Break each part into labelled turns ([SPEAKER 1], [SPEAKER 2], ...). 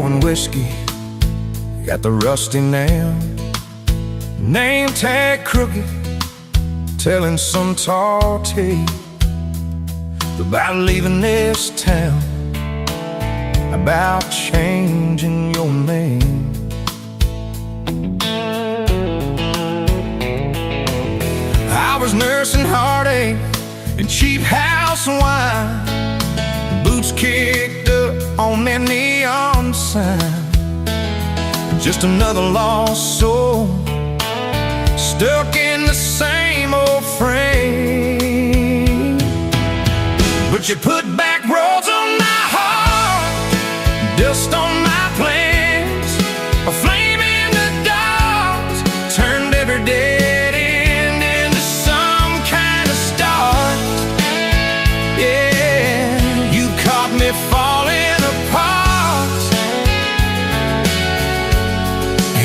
[SPEAKER 1] pouring whiskey at the rusty nail, name tag crooked, telling some tall tale about leaving this town, about changing your name. I was nursing heartache and cheap house wine, boots kicked up on that neon sign. Just another lost soul, stuck in the same old frame. But you put back roads on my heart, dust on my plans, a flame in the dark, turned every dead end into some kind of start. Yeah, you caught me falling apart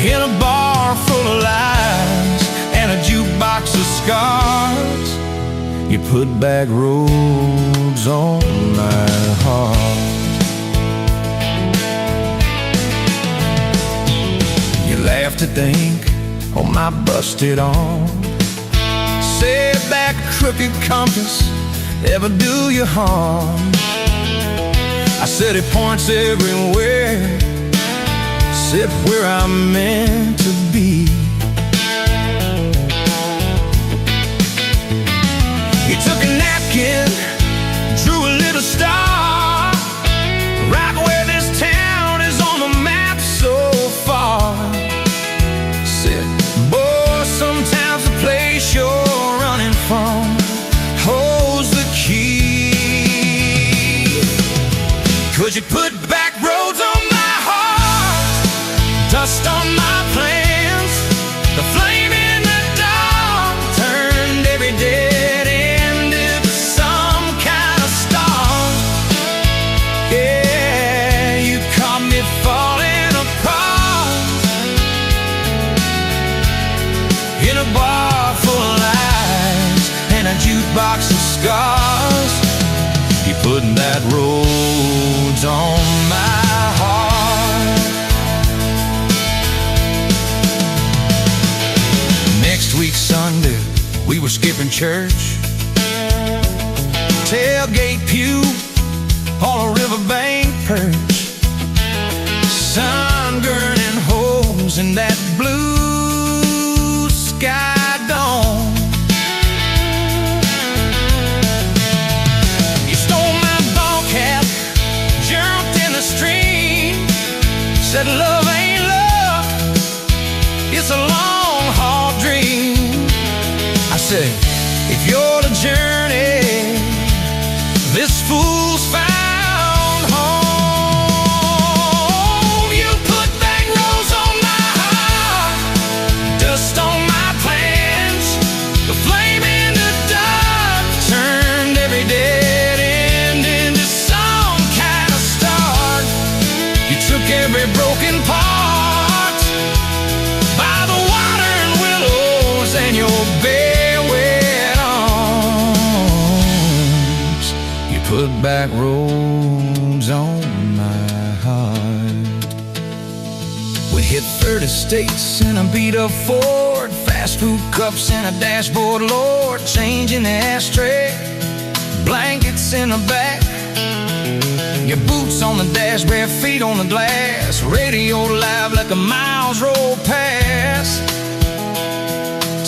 [SPEAKER 1] in a bar full of lies and a jukebox of scars. You put back roads on my heart. You laughed to think on my busted arm, said back a crooked compass ever do you harm. I said it points everywhere, sit where I'm meant to be. You took a napkin, drew a little star, right where this town is on the map so far. Said, boy, sometimes the place you're running from holds the key. 'Cause you put back roads on my heart, dust on my plans, the flame in the dark, turned every dead end into some kind of star. Yeah, you caught me falling apart in a bar full of lies and a jukebox of scars. You put that roads on my heart. Next week Sunday, we were skipping church, tailgate pew on a riverbank perch, sun burning holes in that blue sky dome. You stole my ball cap, jumped in the stream, said love ain't love, it's a long haul dream. I said, if you're the journey, this fool's found home. You put back roads on my heart, dust on my plans, the flame in the dark, turned every dead end into some kind of start. You took every broken part by the water and willows and your bare wet arms. You put back roads on my heart. We hit 30 states in a beat-up Ford, fast food cups in a dashboard, Lord, change in the ashtray, blankets in the back, your boots on the dash, bare feet on the glass, radio live like a miles roll past,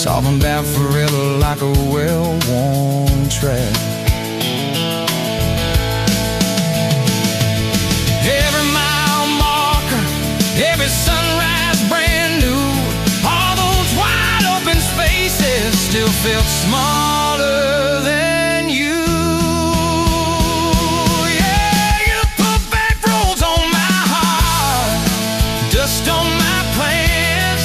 [SPEAKER 1] talking about forever like a well-worn track. Every mile marker, every sunrise brand new, all those wide open spaces still felt smaller than you. Yeah, you put back roads on my heart, dust on my plans,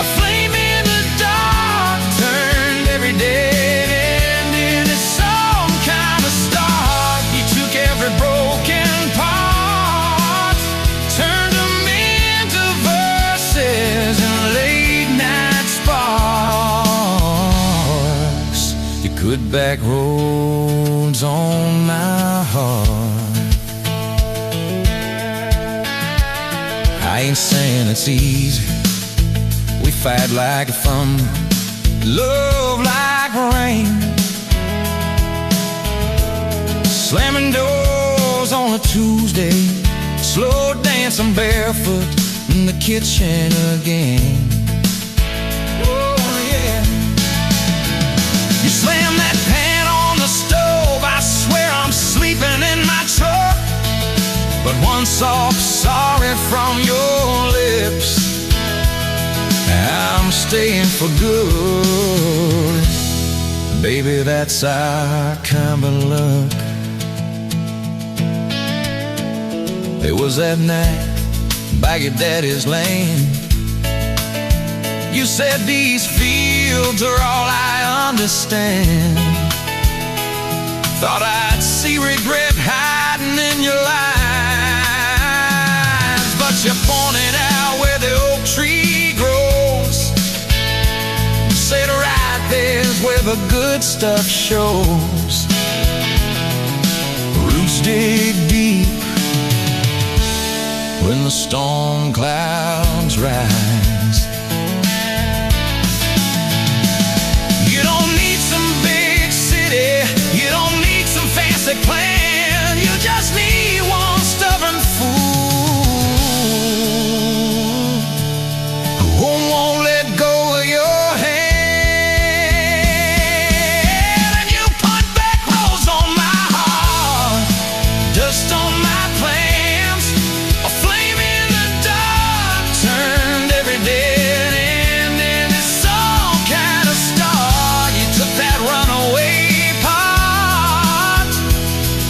[SPEAKER 1] a flame in the dark, turned every dead end into some kind of start. You took every broken part, turned them into verses and late night sparks. You put back roads on my heart. I ain't saying it's easy. We fight like thunder, love like rain, slamming doors on a Tuesday, slow dancing barefoot in the kitchen again. Oh yeah. You slam that pan on the stove, I swear I'm sleeping in my truck. But one soft sorry from your lips, I'm staying for good. Baby, that's our kind of luck. It was that night by your daddy's land. You said these fields are all I understand. Thought I'd see regret hiding in your eyes, but you pointed out where the oak tree grows. Said right there's where the good stuff shows. Roots dig deep when the storm clouds rise. You don't need some big city, you don't need some fancy plan. You just need one stubborn fool who won't let go of your hand. And you put back rolls on my heart, dust on my plans, a flame in the dark turned every dead end into some kind of star. You took that runaway part,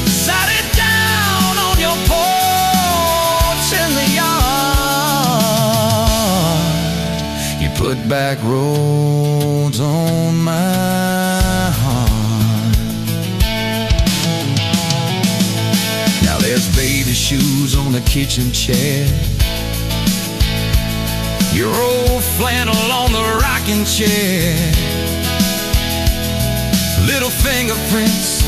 [SPEAKER 1] sat it down on your porch in the yard. You put back roads on my heart. Now there's baby shoes on the kitchen chair, your old flannel on the rocking chair, little fingerprints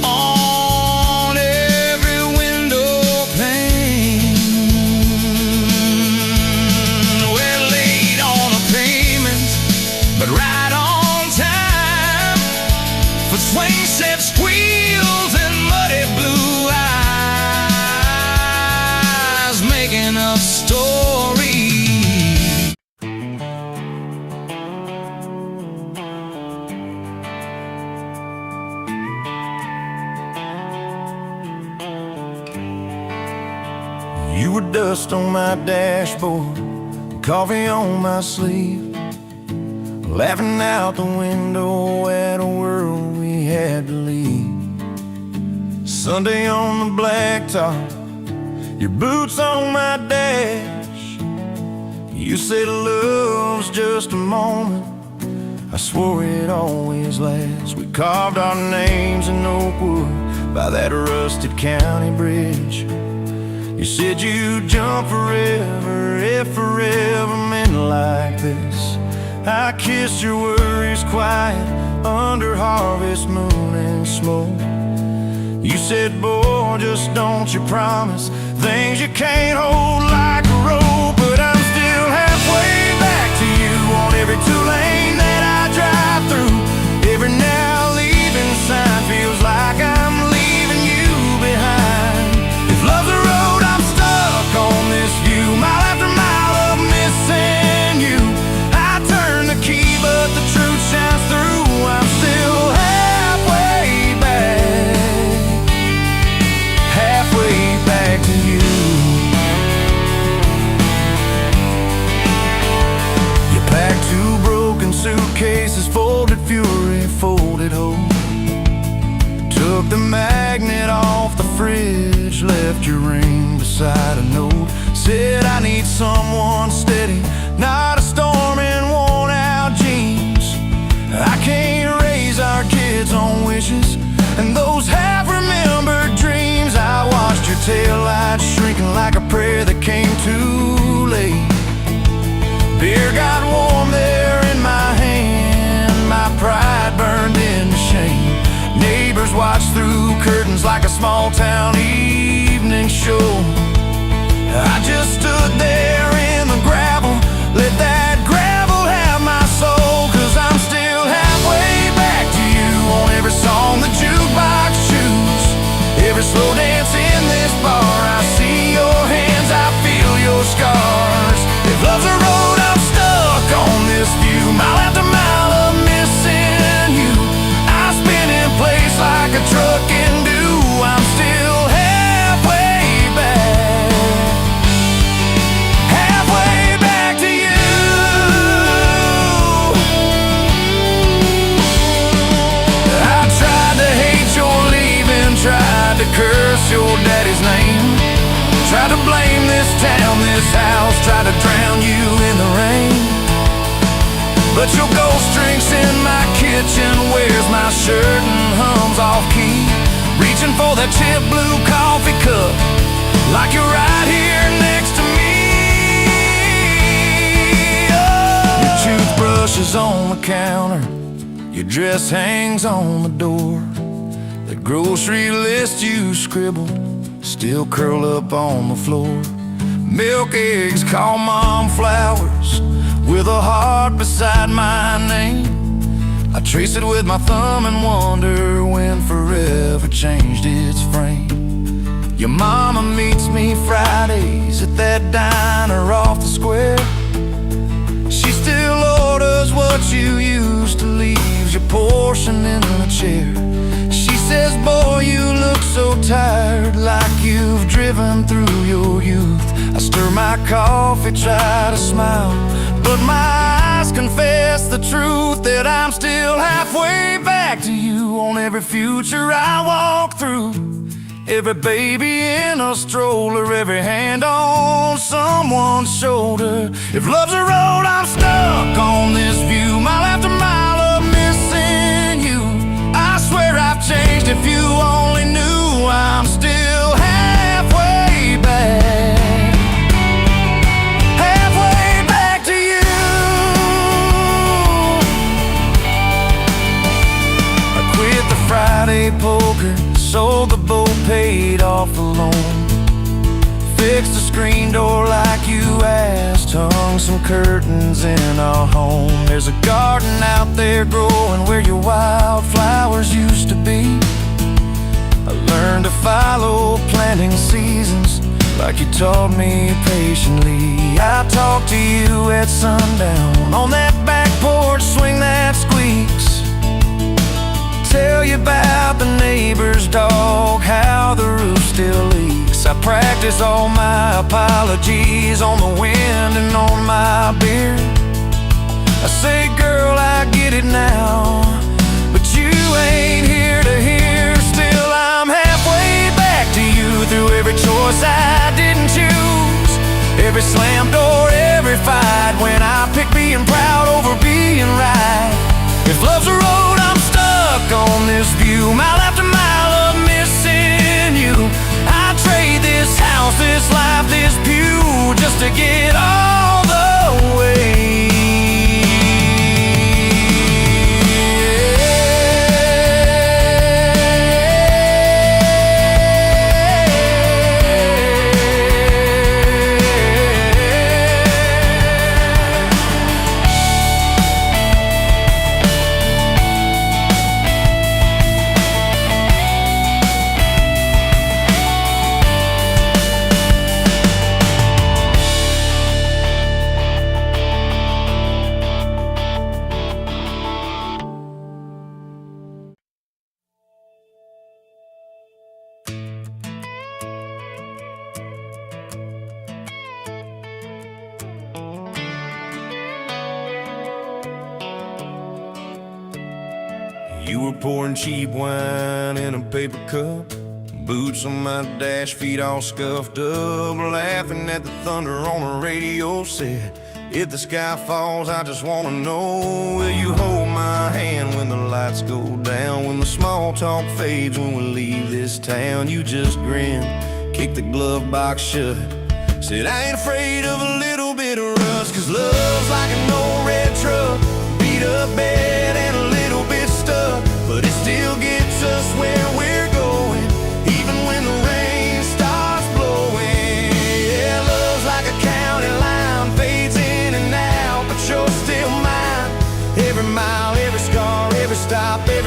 [SPEAKER 1] on every window pane. We're late on a payment, but right on time for swing set squeals and muddy blue eyes, making up stories.
[SPEAKER 2] You were dust on my dashboard, coffee on my sleeve, laughing out the window at a world we had to leave. Sunday on the blacktop, your boots on my dash. You said love's just a moment, I swore it always lasts. We carved our names in oak wood by that rusted county bridge. You said you'd jump forever if forever meant like this. I kissed your worries quiet under harvest moon and smoke. You said, boy, just don't you promise things you can't hold like a rope. But I'm still halfway back to you on every two-lane that I drive through. Every now leaving sign feels like I'm leaving you behind. If love's a road, I'm stuck on this view, mile after mile of missing you. I turn the key, but the truth shines through. I'm still halfway back to you. You packed two broken suitcases, folded fury, folded hope. Took the magnet off the fridge, left your ring beside a note. Said I need someone steady, not a storm in worn out jeans. I can't raise our kids on wishes and those half-remembered dreams. I watched your taillights shrinking like a prayer that came too late. Beer got warm there in my hand, my pride burned into shame. Neighbors watched through curtains like a small town evening show. I just stood there in the gravel. Let that gravel have my soul, 'cause I'm still halfway back to you on every song the jukebox choose. Every slow dance in this bar, I see your hands, I feel your scars. If love's a road, I'm stuck on this view, mile after mile of missing you. I spin in place like a truck can do. I'm still halfway back to you. I tried to hate your leaving, tried to curse your daddy's name, tried to blame this town, this house, tried to drown you in the rain. But your ghost drinks in my kitchen, wears my shirt and hums off key, reaching for that chip blue coffee cup, like you're right here next to me. Oh. Your toothbrush is on the counter, your dress hangs on the door. The grocery list you scribbled still curl up on the floor. Milk, eggs, call mom flowers, with a heart beside my name. I trace it with my thumb and wonder when forever changed its frame. Your mama meets me Fridays at that diner off the square. She still orders what you used to, leaves your portion in the chair. She says, boy, you look so tired, like you've driven through your youth. I stir my coffee, try to smile, but my eyes confess the truth, that I'm still halfway back to you on every future I walk through. Every baby in a stroller, every hand on someone's shoulder. If love's a road, I'm stuck on this view, mile after mile of missing you. I swear I've changed, if you only knew. I'm still halfway back, halfway back to you. I quit the Friday poker, sold the boat, paid off the loan, fixed the screen door like you asked, hung some curtains in our home. There's a garden out there growing where your wildflowers used to be. I learned to follow planting seasons like you taught me patiently. I talk to you at sundown on that back porch swing that squeaks, tell you about the neighbor's dog, how the roof still leaks. I practice all my apologies on the wind and on my beard. I say, girl, I get it now, but you ain't here to hear. Still, I'm halfway back to you through every choice I didn't choose, every slam door, every fight, when I pick being proud over being right. If love's a road, I'm stuck on this view, mile after mile of missing you. I trade this house, this life, this pew, just to get all the way. You were pouring cheap wine in a paper cup, boots on my dash, feet all scuffed up, laughing at the thunder on the radio set. If the sky falls, I just wanna know, will you hold my hand when the lights go down, when the small talk fades, when we leave this town? You just grinned, kicked the glove box shut, said I ain't afraid of a little bit of rust, 'cause love's like an old red truck, beat up bed and a little bit stuck, but it still gets us where we're going, even when the rain starts blowing. Yeah, love's like a cow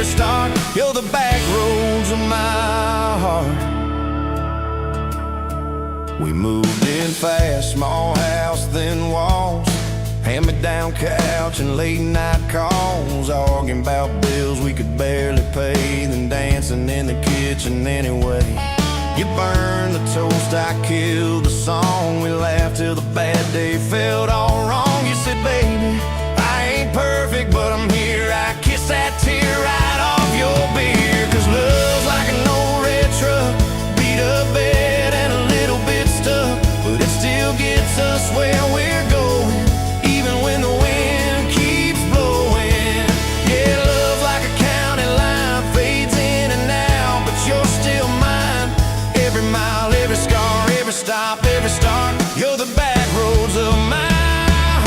[SPEAKER 2] every start. You're the back roads of my heart. We moved in fast, small house, thin walls, hand-me-down couch and late-night calls, arguing about bills we could barely pay, then dancing in the kitchen anyway. You burned the toast, I killed the song. We laughed till the bad day felt all wrong. You said, baby, I ain't perfect, but I'm here. I kiss that tear right off your beer. 'Cause love's like an old red truck, beat up bed and a little bit stuck, but it still gets us where we're going, even when the wind keeps blowing. Yeah, love's like a county line, fades in and out, but you're still mine. Every mile, every scar, every stop, every start. You're the back roads of my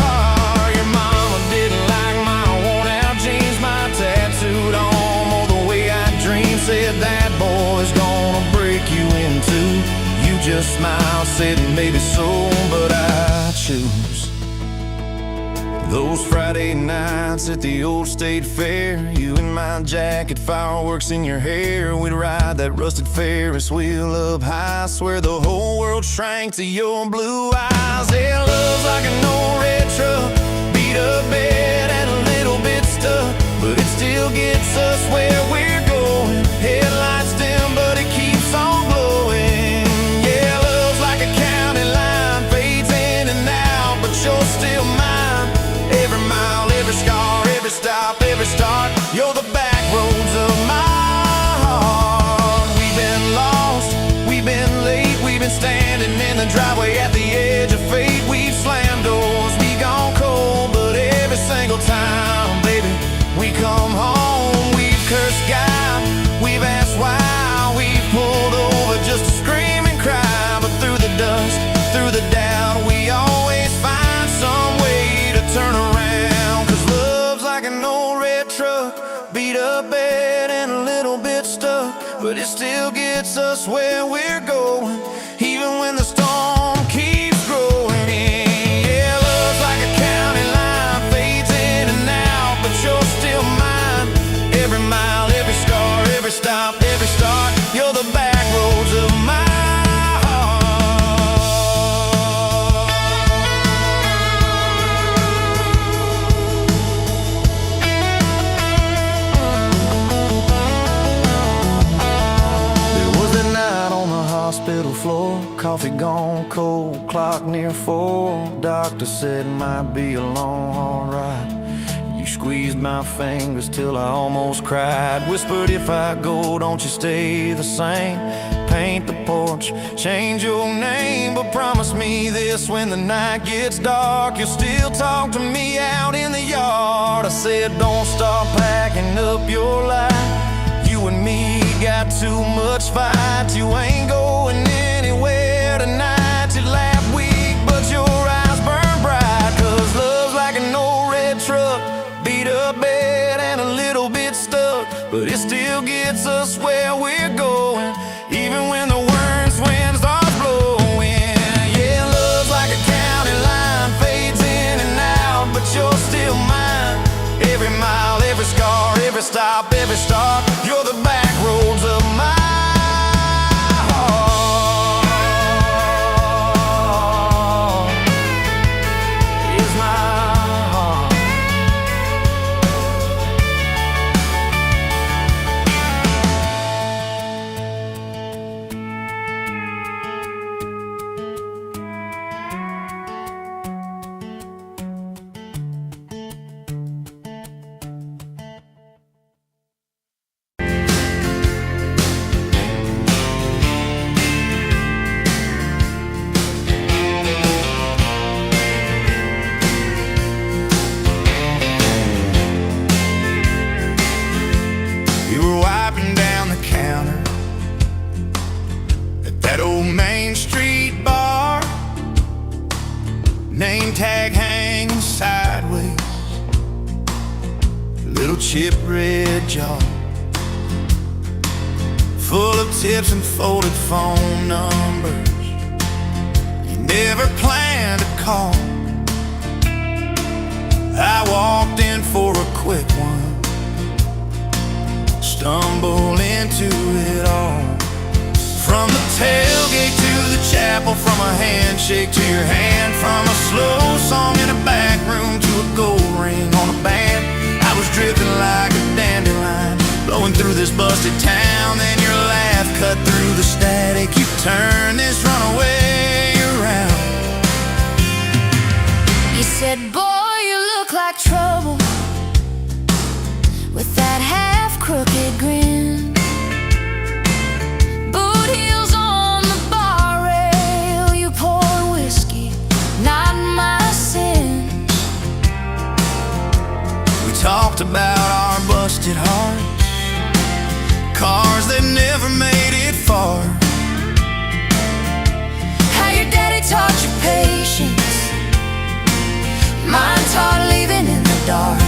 [SPEAKER 2] heart. Your mama didn't like my worn-out jeans, my tattooed arm, or the way I dream. Said that boy's gonna break you in two. You just smiled, said maybe so, but I choose those Friday nights at the old state fair. You in my jacket, fireworks in your hair. We'd ride that rusted Ferris wheel up high. Swear the whole world shrank to your blue eyes. Yeah, love's like an old red truck, beat up bed and a little bit stuck, but it still gets us where we're going. Headlights dim, but it keeps on glowing. Yeah, love's like a county line, fades in and out, but you're still mine. Every mile, every scar, every stop, every start. You're the back roads of my heart. We've been lost, we've been late, we've been standing in the driveway at the edge of fate. We've slammed doors, we gone cold, but every single time, baby, we come home. We've cursed God, we've asked why, we've pulled over just to scream and cry. But through the dust, through the doubt, we always find some way to turn around. 'Cause love's like an old red truck, beat up bed and a little bit stuck, but it still gets us where we're going, even when the storm keeps growing. Yeah, love's like a county line, fades in and out, but you're still mine. Every mile, every scar, every stop, every start. You're the back roads of my hospital floor, coffee gone cold, clock near 4. Doctor said might be a long haul ride. You squeezed my fingers till I almost cried. Whispered, if I go, don't you stay the same. Paint the porch, change your name, but promise me this: when the night gets dark, you'll still talk to me out in the yard. I said, don't stop packing up your life. You and me got too much fight. You ain't going anywhere tonight. You laugh weak, but your eyes burn bright. 'Cause love's like an old red truck, beat up bed and a little bit stuck, but it still gets us where we're going, even when the worst wind starts blowing. Yeah, love's like a county line, fades in and out, but you're still mine. Every mile, every scar, every stop, every start. You're the back roads of my heart. Is my heart. Name tag hanging sideways, little chip red jaw, full of tips and folded phone numbers you never planned to call. I walked in for a quick one, stumble into it all. From the tailgate to the chapel, from a handshake to your hand, from a slow song in a back room to a gold ring on a band. I was drifting like a dandelion, blowing through this busted town. Then your laugh cut through the static. You turned this runaway around.
[SPEAKER 3] You said, boy, you look like trouble, with that half-crooked grin. Boot heels on the bar rail, you pour whiskey, not my sin.
[SPEAKER 2] We talked about our busted hearts, cars that never made it far.
[SPEAKER 3] How your daddy taught you patience, mine taught leaving in the dark.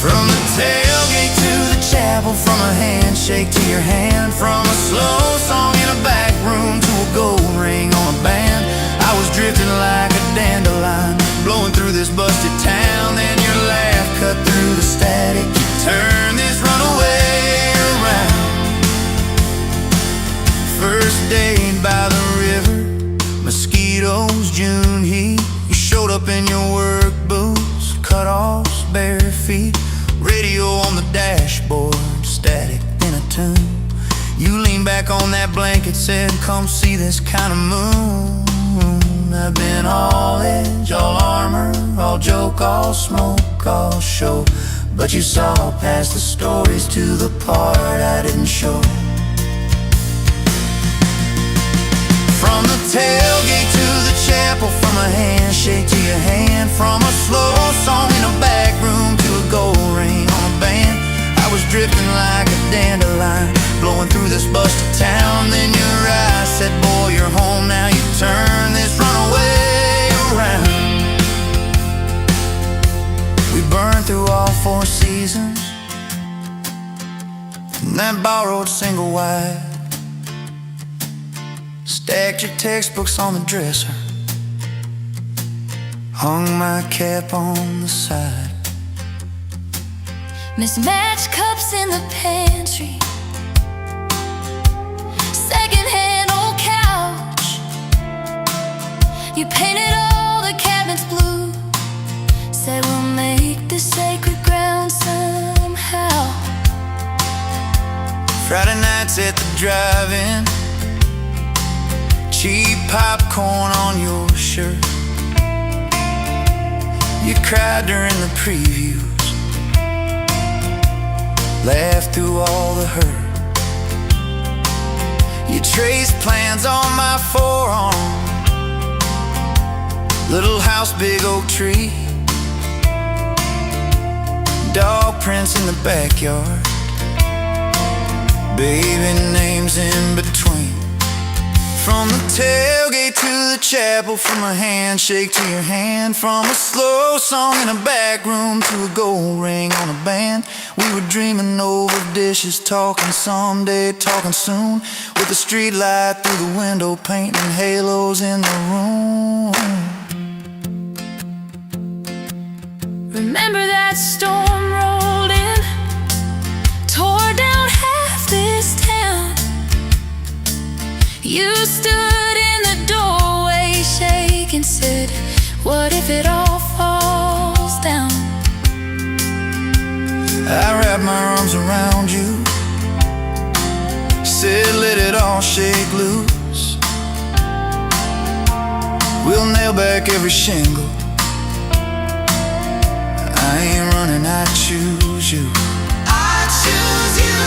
[SPEAKER 2] From the tailgate to the chapel, from a handshake to your hand, from a slow song in a back room to a gold ring on a band. I was drifting like a dandelion, blowing through this busted town. Then your laugh cut through the static. You turned this runaway around. First date by the river, mosquitoes, June heat. You showed up in your work boots, cut-offs, bare feet. Radio on the dashboard, static in a tune. You leaned back on that blanket, said, come see this kind of moon. I've been all edge, all armor, all joke, all smoke, all show. But you saw past the stories to the part I didn't show. From the tailgate to the chapel, from a handshake to your hand, from a slow song in a back room to a gold ring on a band. I was drifting like a dandelion, blowing through this busted town. Then your eyes said, boy, you're home now. You turn this runaway around. We burned through all 4 seasons in that borrowed single wide. Stacked your textbooks on the dresser, hung my cap on the side.
[SPEAKER 3] Mismatched cups in the pantry, secondhand old couch. You painted all the cabinets blue, said we'll make this sacred ground somehow.
[SPEAKER 2] Friday nights at the drive-in, cheap popcorn on your shirt. You cried during the previews, laughed through all the hurt. You traced plans on my forearm, little house, big oak tree, dog prints in the backyard, baby names in between. From the tailgate to the chapel, from a handshake to your hand, from a slow song in a back room to a gold ring on a band. We were dreaming over dishes, talking someday, talking soon, with the street light through the window, painting halos in the room.
[SPEAKER 3] Remember that storm rolled in, tore down half this town. You stood in the doorway, shaking, said, what if it all falls down?
[SPEAKER 2] I wrapped my arms around you, said let it all shake loose. We'll nail back every shingle, I ain't running, I choose you.
[SPEAKER 3] I choose you.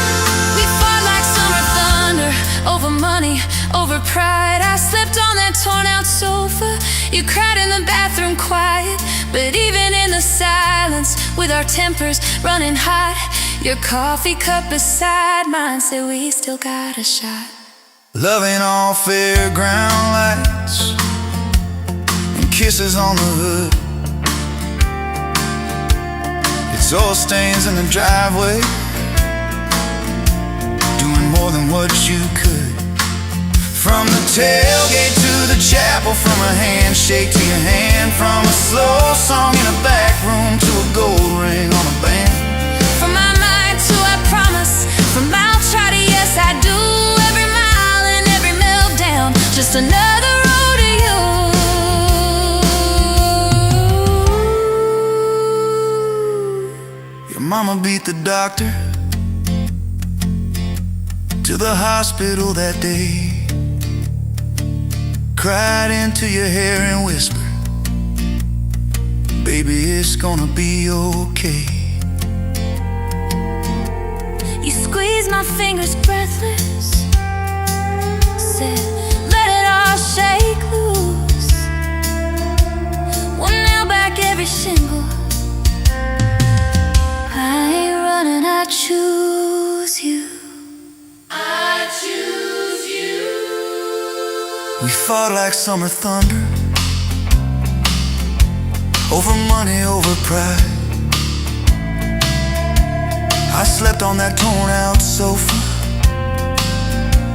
[SPEAKER 3] We fought like summer thunder, over money, over pride. I slept on that torn out sofa, you cried in the bathroom quiet. But even in the silence, with our tempers running hot, your coffee cup beside mine said we still got a shot.
[SPEAKER 2] Loving all fairground lights and kisses on the hood. It's oil stains in the driveway, doing more than what you could. From the tailgate to the chapel, from a handshake to your hand, from a slow song in a back room to a gold ring on a band.
[SPEAKER 3] From my mind to our promise,
[SPEAKER 2] meet the doctor to the hospital that day. Cried into your hair and whispered, baby, it's gonna be okay.
[SPEAKER 3] You squeezed my fingers breathless, said, let it all shake loose. One nail back every shingle. I ain't running, I choose you. I choose you.
[SPEAKER 2] We fought like summer thunder, over money, over pride. I slept on that torn out sofa.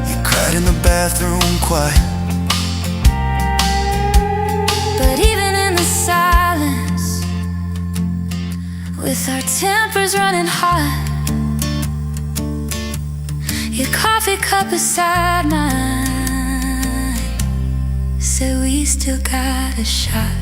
[SPEAKER 2] You cried in the bathroom quiet.
[SPEAKER 3] But even in the silence, with our tempers running hot, your coffee cup beside mine said we still got a shot.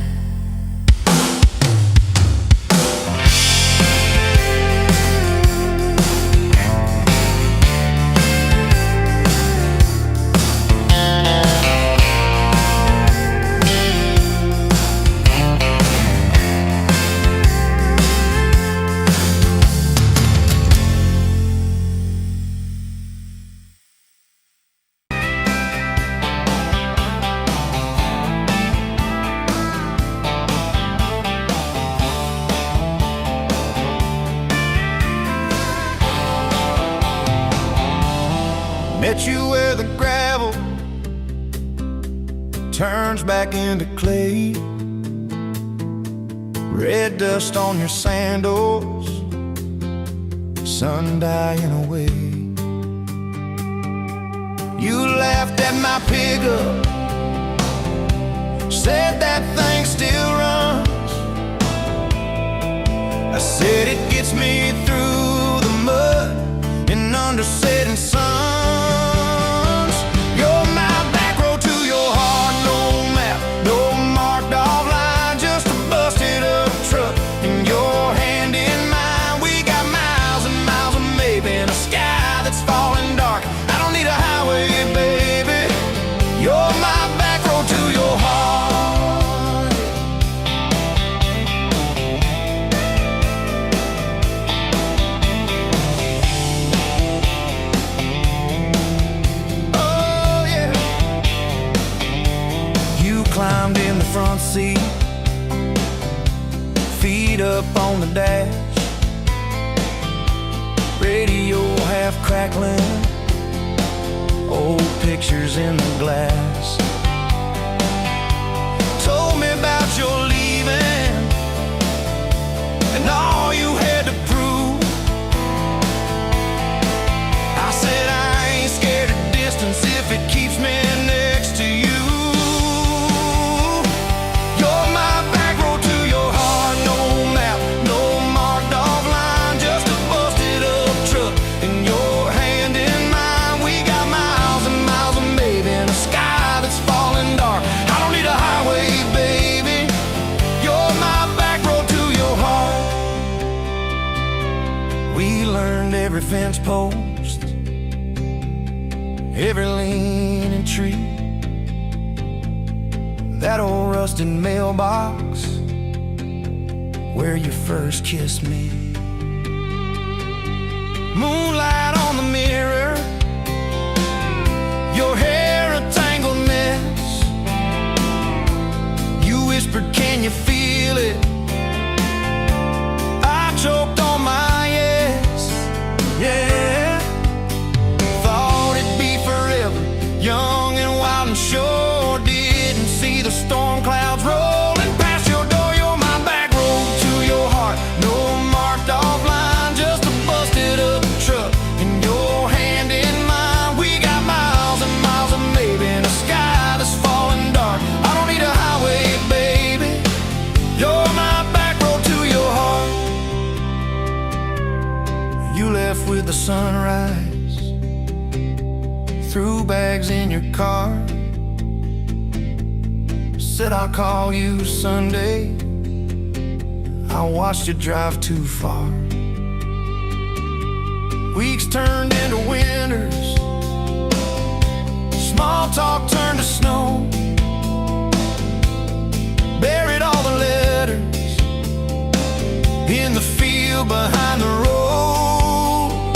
[SPEAKER 2] Met you where the gravel turns back into clay. Red dust on your sandals, sun dying away. You laughed at my pickup, said that thing still runs. I said it gets me through the mud and under setting sun. Climbed in the front seat, feet up on the dash, radio half crackling, old pictures in the glass. Told me about your leaving and all you had to prove. I said I ain't scared of distance if it keeps me next to you. Every fence post, every leaning tree, that old rusted mailbox where you first kissed me. Moonlight on the mirror, your hair a tangled mess. You whispered, can you feel it? I choked on my yes. Yeah, thought it'd be forever, young and wild and sure. Didn't see the storm clouds rolling past your door. You're my back road to your heart, no marked off line, just a busted up truck and your hand in mine. We got miles and miles of maybe in a sky that's falling dark. I don't need a highway, baby, you're my back road to your heart. You left with the sunrise, threw bags in your car, said I'll call you Sunday. I watched you drive too far. turned into winters. Small talk turned to snow. Buried all the letters in the field behind the road.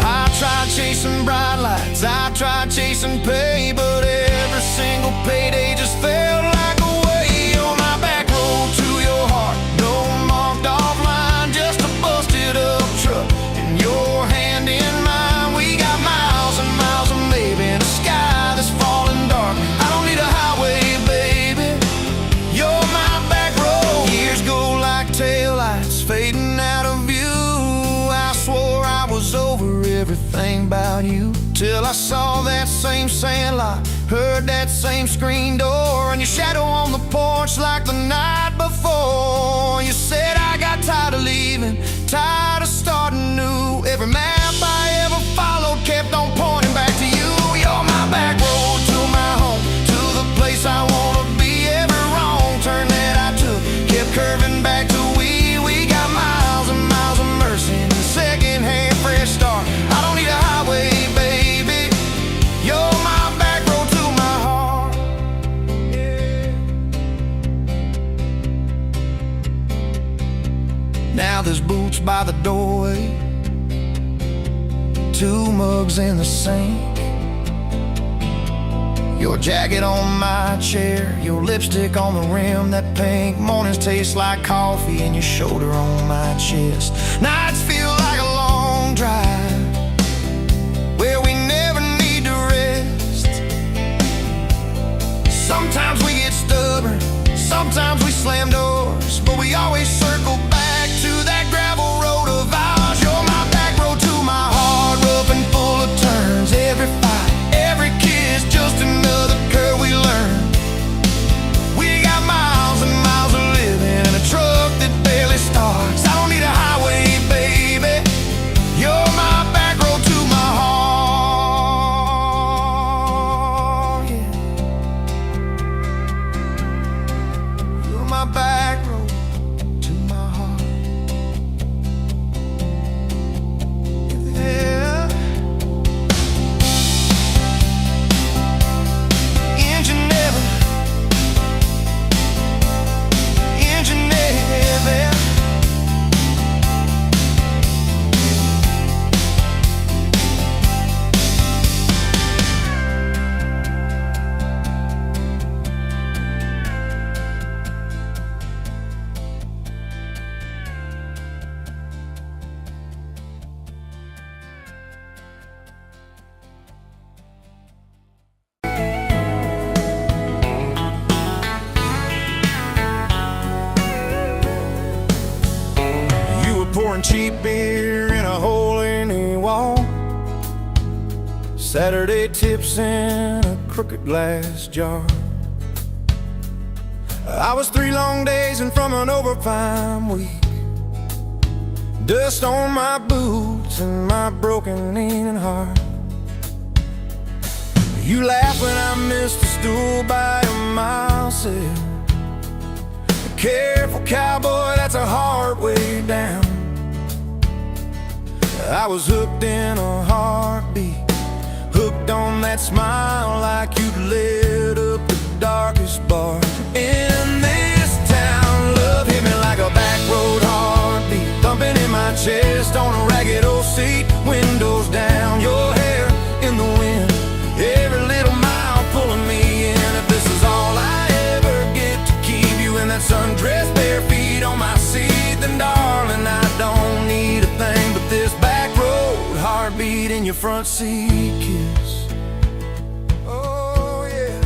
[SPEAKER 2] I tried chasing bright lights, I tried chasing pay, but every single payday just felt like a way on my back road to your heart. No marked off line, just a busted up truck and your hand in mine. We got miles and miles of maybe in a sky that's falling dark. I don't need a highway, baby, you're my back road. Years go like taillights fading out of view. I swore I was over everything about you, till I saw that same sandlot, heard that same screen door, and your shadow on the porch like the night before. You said I got tired of leaving, tired of starting new. Every map I ever followed kept on pointing back to you. You're my back road to my home, to the place I wanna be. Every wrong turn that I took kept curving back to we got miles and miles of mercy and a second-hand fresh start. I don't need a highway, baby, you're my back road to my heart. Yeah. Now there's boots by the doorway, 2 mugs in the sink, your jacket on my chair, your lipstick on the rim, that pink. Mornings taste like coffee and your shoulder on my chest. Nights feel like a long drive where we never need to rest. Sometimes we get stubborn, sometimes we slam doors, but we always circle back to that gravel road of ours. You're my back road to my heart, rough and full of turns. Every fight, every kiss, just another curve we learn. We got miles and miles of living in a truck that barely starts. I don't need a highway, baby, you're my back road to my heart. Yeah. You're my back road to my heart. Yeah. Engine never, engine never. You were pouring cheap beer in a hole in the wall, Saturday tips in a crooked glass jar. I was 3 long days and from an overtime week, dust on my boots and my broken leaning heart. You laughed when I missed a stool by a mile sail. Careful cowboy, that's a hard way down. I was hooked in a heartbeat, hooked on that smile like you'd lit up the darkest bar in this town. Love hit me like a back road heartbeat, thumping in my chest on a ragged old seat. Windows down, your hair in the wind, every little mile pulling me in. If this is all I ever get to keep you in that sundress, bare feet on my seat, then darling, I don't need a thing but this back road heartbeat in your front seat kiss. Oh yeah.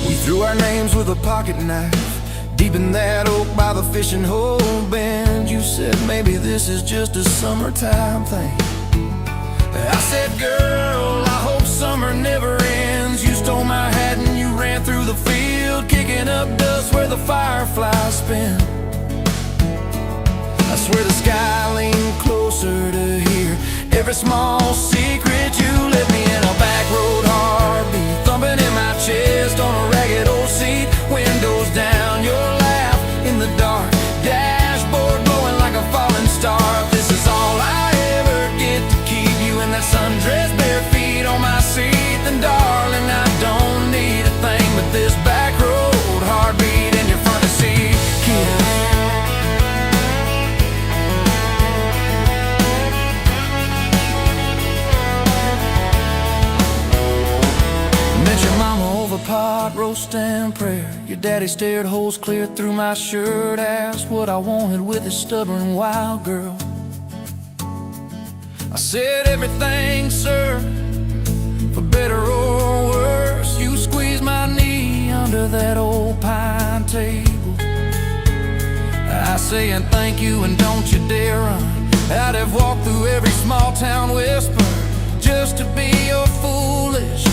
[SPEAKER 2] We threw our names with a pocket knife deep in that oak by the fishing hole bend. You said maybe this is just a summertime thing. I said, girl, I hope summer never ends. You stole my hat and you ran through the field, kicking up dust where the fireflies spin. I swear the sky leaned closer to hear every small secret. You let me in a back road heartbeat, thumping in my chest on a ragged old seat. Windows down, your laugh in the dark, dashboard glowing like a falling star. constant prayer. Your daddy stared holes clear through my shirt, asked what I wanted with his stubborn wild girl. I said everything, sir, for better or worse. You squeezed my knee under that old pine table. I saying thank you and don't you dare run. I'd have walked through every small town whisper just to be your foolish,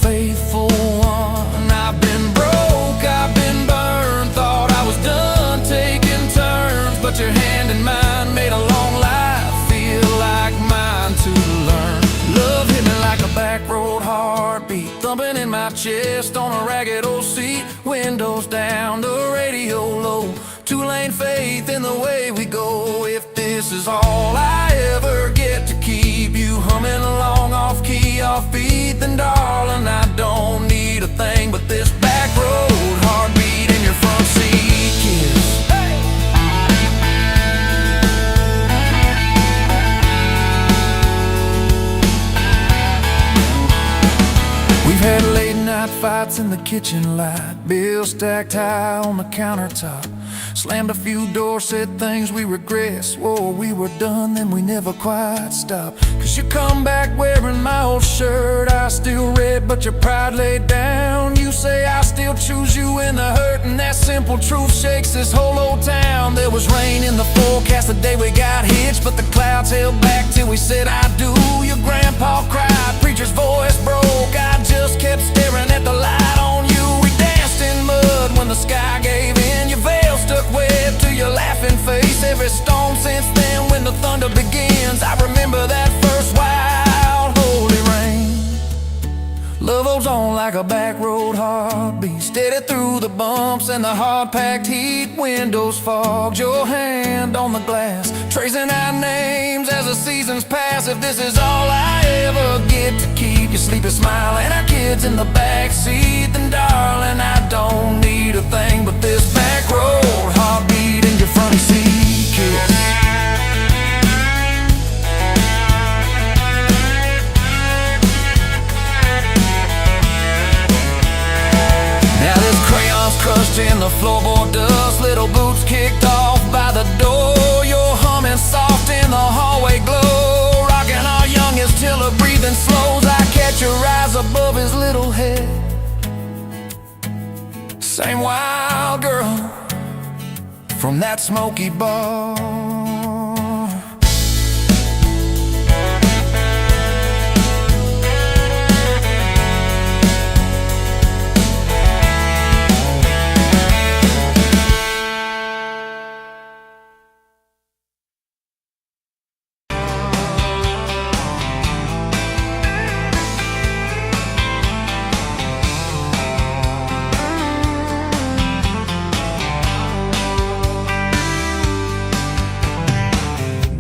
[SPEAKER 2] faithful one. I've been broke, I've been burned, thought I was done taking turns, but your hand in mine made a long life feel like mine to learn. Love hit me like a back road heartbeat, thumping in my chest on a ragged old seat. Windows down, the radio low, two-lane faith in the way we go. If this is all I ever get to keep you humming along off key, off beat, then darling, I don't need a thing but this back road heartbeat in your front seat kiss. Hey! We've had late night fights in the kitchen light, bills stacked high on the countertop. Slammed a few doors, said things we regret, swore we were done, then we never quite stopped. Cause you come back wearing my old shirt, I still red, but your pride laid down. You say I still choose you in the hurt, and that simple truth shakes this whole old town. There was rain in the forecast the day we got hitched, but the clouds held back till we said I do. Your grandpa cried, preacher's voice broke, I just kept staring at the light on you. We danced in mud when the sky gave in, your veil stuck wet to your laughing face. Every storm since then when the thunder begins, I remember that first wild holy rain. Love holds on like a back road heartbeat, steady through the bumps and the hard-packed heat. Windows fogged, your hand on the glass, tracing out names as the seasons pass. If this is all I ever get to keep you sleeping, smiling, our kids in the backseat, then darling, I don't need a thing but this back road heartbeat in your front seat kiss. Now this crayon's crushed in the floorboard dust, little boots kicked off by the door. You're humming soft in the hallway glow, rocking our youngest till her breathing slows. I catch your eyes above his little head, same wild girl from that smoky bar.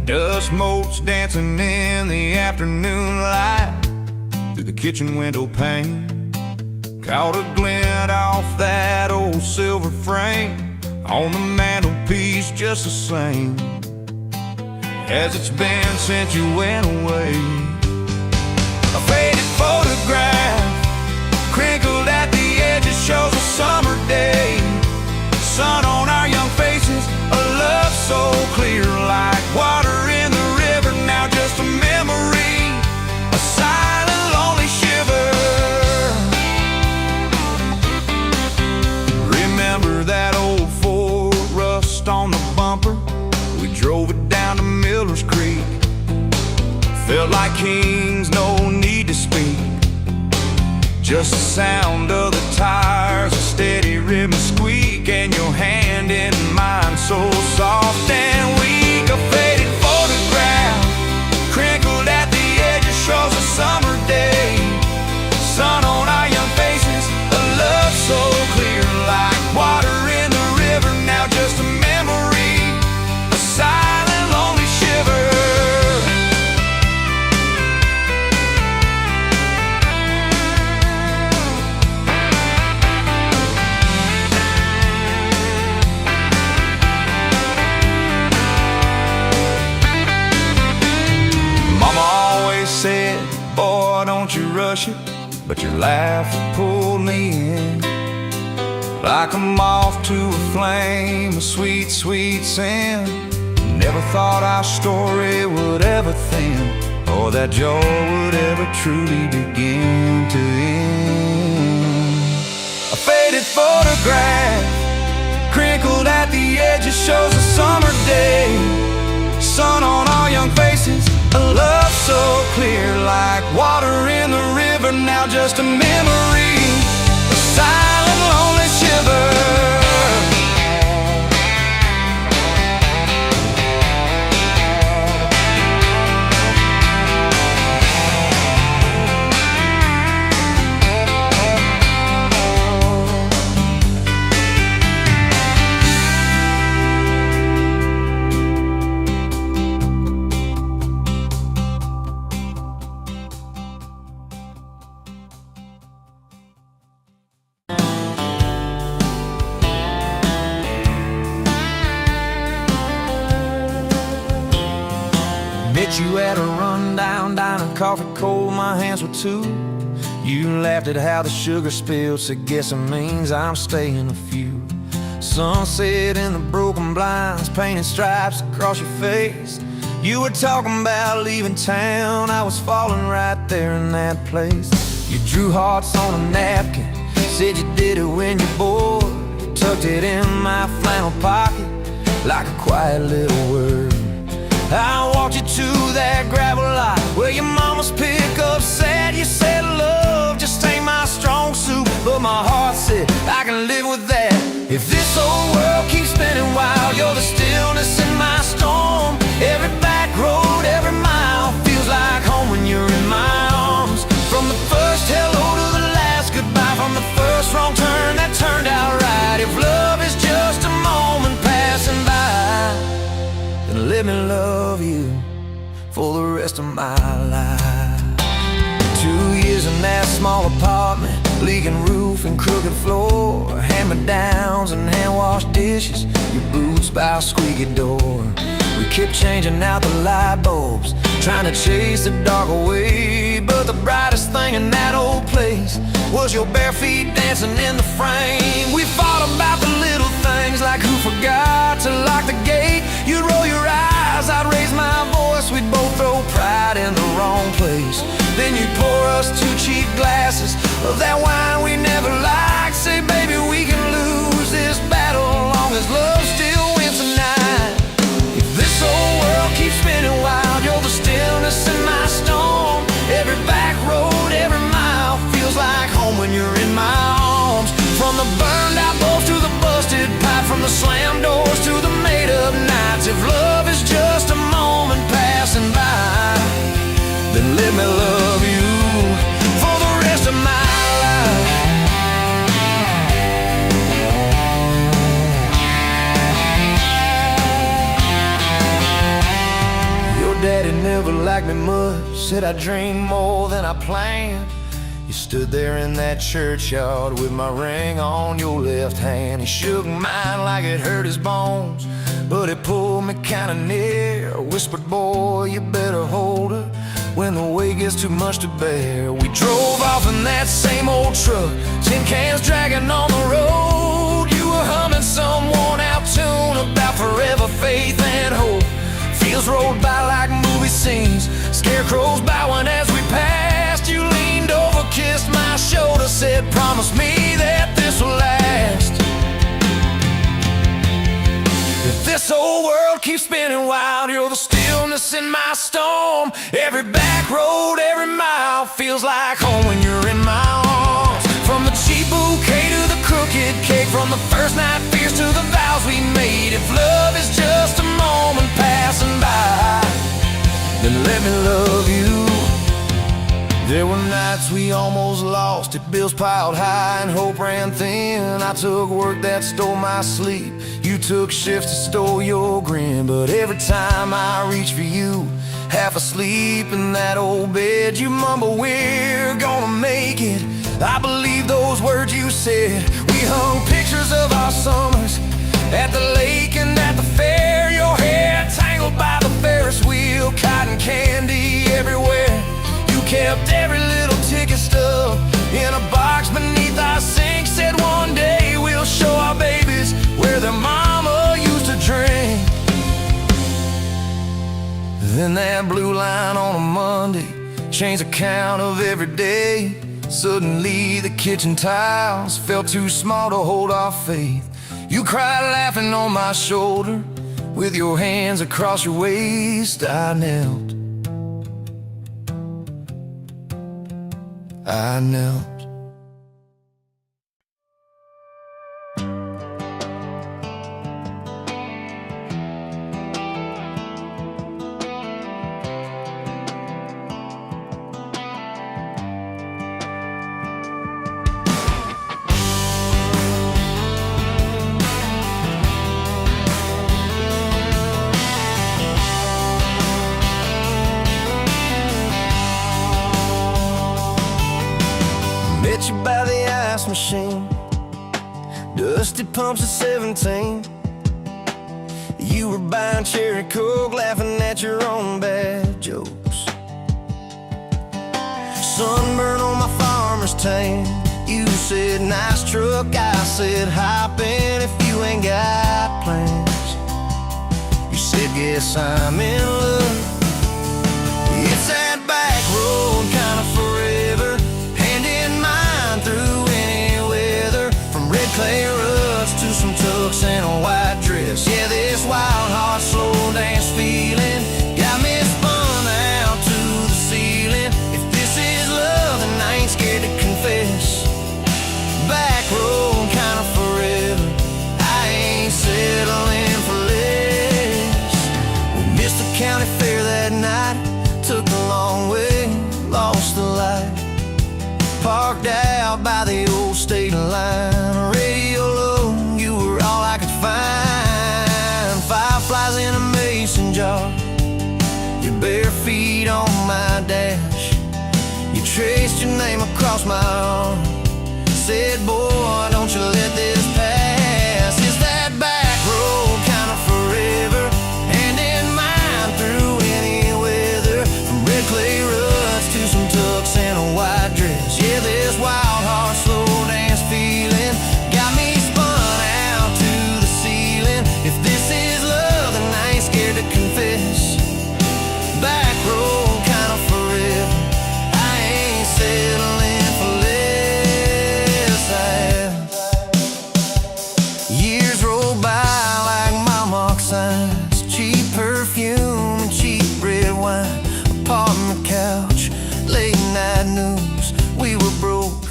[SPEAKER 4] Dust motes dancing in the afternoon light through the kitchen window pane. Caught a glint off that old silver frame on the mantelpiece, just the same as it's been since you went away. A faded photograph crinkled at the edges shows a summer day. Sun on our young faces, a love so clear like water in the river. Now just a memory, a silent lonely shiver. Remember that old Ford, rust on the bumper, we drove it down to Miller's Creek. Felt like kings, no need to speak, just the sound of the tires, a steady rhythm squeak, and your hand in mine so soft and weak. A faded photograph crinkled at the edges shows a summer day. Sun on our young faces, a love so clear like water in the river. Now just a memory, a silent lonely shiver. Said, boy, don't you rush it, but your laugh pulled me in. like a moth to a flame, a sweet, sweet sin. Never thought our story would ever thin, or that joy would ever truly begin to end. A faded photograph, crinkled at the edges, shows a summer day. Sun on our young faces, a love so clear, like water in the river, now just a memory, a silent, lonely shiver. Met you at a rundown diner, coffee cold, my hands were too. You laughed at how the sugar spilled, so guess it means I'm staying a few. Sunset in the broken blinds, painted stripes across your face. You were talking about leaving town, I was falling right there in that place. You drew hearts on a napkin, said you did it when you're bored. You tucked it in my flannel pocket like a quiet little word. I walked you to that gravel lot where your mama's pickup sat. You said love just ain't my strong suit, but my heart said I can live with that. If this old world keeps spinning wild, you're the stillness in my storm. Every back road, every mile feels like home when you're in my arms. From the first hello to the last goodbye, from the first wrong turn that turned out right. If love is just a moment passing by, then let me love you for the rest of my life. 2 years in that small apartment, leaking roof and crooked floor, hand-me-downs and hand-washed dishes, your boots by a squeaky door. We kept changing out the light bulbs, trying to chase the dark away, but the brightest thing in that old place was your bare feet dancing in the frame. We fought about the little things, like who forgot to lock the gate. You'd roll your eyes, I'd raise my voice, we'd both throw pride in the wrong place. Then you'd pour us 2 cheap glasses of that wine we never liked. Say, baby, we can lose this battle long as love still wins tonight. If this old world keeps spinning wild, you're the stillness in my storm. Every back road, every mile feels like home when you're in my arms. From the burned out bulbs to the busted pipe, from the slammed doors to the made up nights. If love is just a moment passing by, then let me love you for the rest of my life. Your daddy never liked me much, said I dreamed more than I planned. You stood there in that churchyard with my ring on your left hand. He shook mine like it hurt his bones, but it pulled me kinda near. Whispered, boy, you better hold her when the weight gets too much to bear. We drove off in that same old truck, tin cans dragging on the road. You were humming some worn out tune about forever faith and hope. Fields rolled by like movie scenes, scarecrows bowing as we passed. You leaned over, kissed my shoulder, said, promise me that this will last. If this old world keeps spinning wild, you're the stillness in my storm. Every back road, every mile feels like home when you're in my arms. From the cheap bouquet to the crooked cake, from the first night fears to the vows we made. If love is just a moment passing by, then let me love you. There were nights we almost lost it, bills piled high and hope ran thin. I took work that stole my sleep, you took shifts that stole your grin. But every time I reach for you, half asleep in that old bed, you mumble, we're gonna make it. I believe those words you said. We hung pictures of our summers at the lake and at the fair. Your hair tangled by the Ferris wheel, cotton candy everywhere. You kept every little ticket stub in a box beneath our sink. Said one day we'll show
[SPEAKER 2] Then that blue line on a Monday changed the count of every day. Suddenly the kitchen tiles felt too small to hold our faith. You cried laughing on my shoulder, with your hands across your waist. I knelt. Met you by the ice machine, dusty pumps at 17. You were buying cherry coke, laughing at your own bad jokes. Sunburn on my farmer's tan. You said nice truck, I said hop in if you ain't got plans. You said guess I'm in love. It's that back road kind of forever, hand in mine through any weather. From red clay ruts to some tucks and a white dress. Yeah, this wild heart slow dance feeling got me spun out to the ceiling. If this is love, then I ain't scared to confess. Back road kind of forever, I ain't settling for less. We missed the county fair that night, took the long way, lost the light. Parked out by the old state line, radio low, you were all I could find. Fireflies in a mason jar, your bare feet on my dash. You traced your name across my arm, said, boy, don't you let this pass. It's that back road kind of forever, hand in mine through any weather. From red clay ruts to some tucks and a white dress. Yeah, this wild heart slow dance feeling got me spun out to the ceiling. If this is love, then I ain't scared to confess. Back road kind of forever, I ain't settling for less. Years roll by like mile mark signs, cheap perfume and cheap red wine, apartment couch, late night news. We were broke,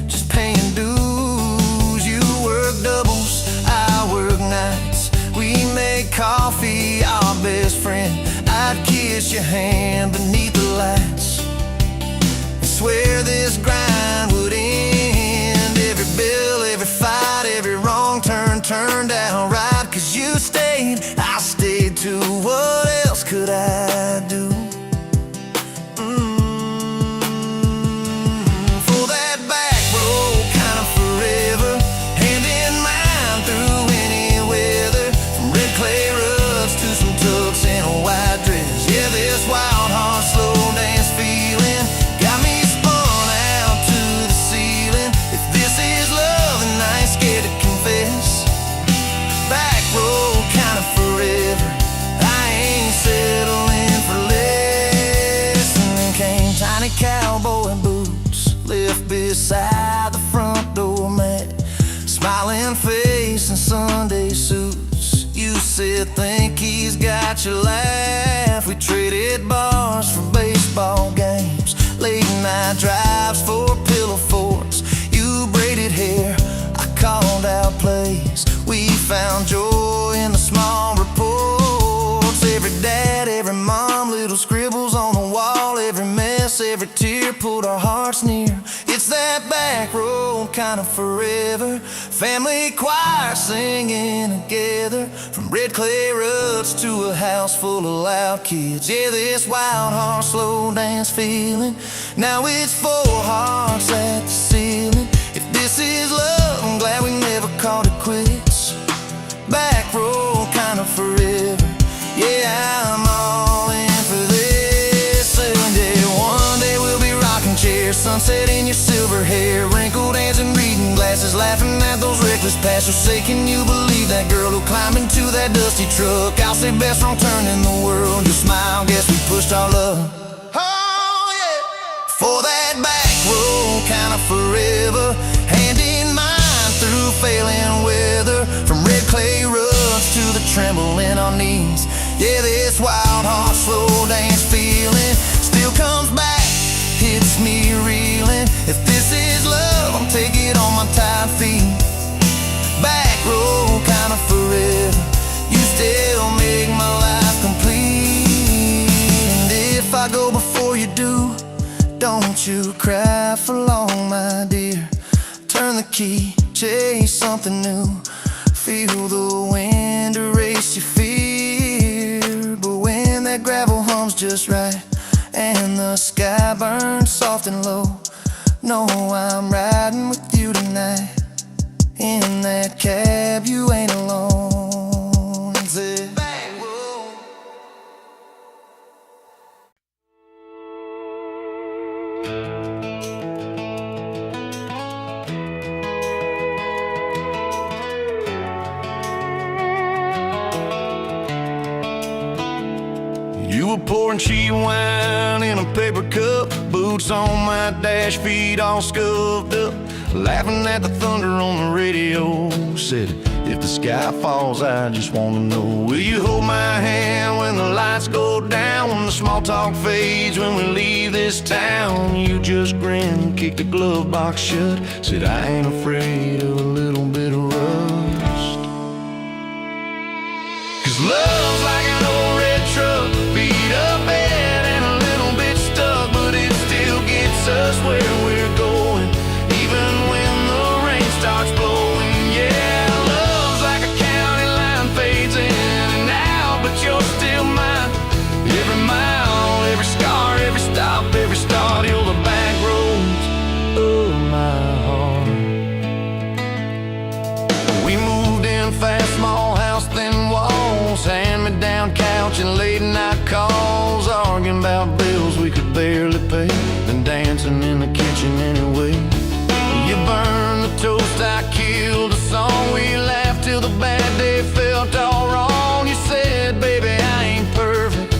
[SPEAKER 2] just paying dues. You work doubles, I work nights. We made coffee, our best friend. I'd kiss your hand beneath the lights and swear this grind would end. Every bill, every fight, every wrong turn turned out right. Cause you stayed, I stayed too. What else could I do? For that back road kind of forever, hand in mine through any weather. From red clay ruts to some tucks and a white dress. Yeah, this wild heart slow dance feeling got me spun out to the ceiling. If this is love, then I ain't scared to confess. Back road kind of forever, I ain't settling for less. And then came tiny cowboy boots, left beside the front door mat, smiling face and Sunday suits. You said think he's got your laugh. We traded bars for baseball games, late night drives for pillow forts. You braided hair, I called out plays. We found joy in the small reports. Every dad, every mom, little scribbles on the wall. Every mess, every tear pulled our hearts near. It's that back road kind of forever, family choir singing together. From red clay ruts to a house full of loud kids. Yeah, this wild heart slow dance feeling, now it's four hearts at the ceiling. If this is love, I'm glad we never called it quits. Back road kind of forever, yeah, I'm all in for this. And yeah, one day we'll be rocking chairs, sunset in your silver hair, wrinkled hands and reading glasses, laughing at those reckless past. So say, can you believe that girl who climbed into that dusty truck? Y'all say best wrong turn in the world. You smile, guess we pushed our love. Oh yeah. For that back road, kinda forever, hand in mine through failing weather. From red clay ruts to the tremble in our knees. Yeah, this wild heart slow dance feeling still comes back, hits me reeling. If this is love, I'll take it on my tired feet. Back road, kinda forever, you still make my life complete. And if I go before you do, don't you cry for long, my dear. Turn the key, chase something new. Feel the wind erase your fear. But when that gravel hums just right and the sky burns soft and low, know I'm riding with you tonight. In that cab, you ain't alone. Say, back road. You were pouring cheap wine in a paper cup, boots on my dash, feet all scuffed up, laughing at the thunder on the radio. Said, if the sky falls, I just wanna know, will you hold my hand when the lights go down, when the small talk fades, when we leave this town? You just grinned, kicked the glove box shut, said, I ain't afraid of a little bit of rust. 'Cause love's like an old red truck, beat up bed and a little bit stuck, but it still gets us where we're going, even when the rain starts blowing. Yeah, love's like a county line, fades in and out, but you're still mine. Every mile, every scar, every stop, every start, you're the back roads of my heart. We moved in fast, small house, thin walls, hand-me-down couch and late-night calls, arguing about bills we could barely pay, then dancing in the kitchen anyway. You burned the toast, I killed the song, we laughed till the bad day felt all wrong. You said, baby, I ain't perfect,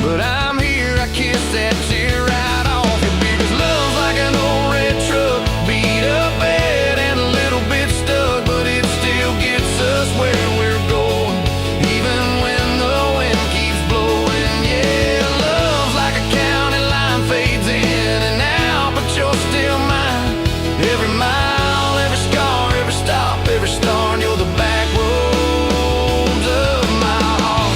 [SPEAKER 2] but I'm here, I kissed that tear right off your beard. 'Cause love's like an old red truck, beat up bed and a little bit stuck, but it still gets us where we're going, even when the wind keeps blowing. Yeah, love's like a county line, fades in and out, but you're still mine. Every mile, every scar, every stop, every start, you're the back roads of my heart.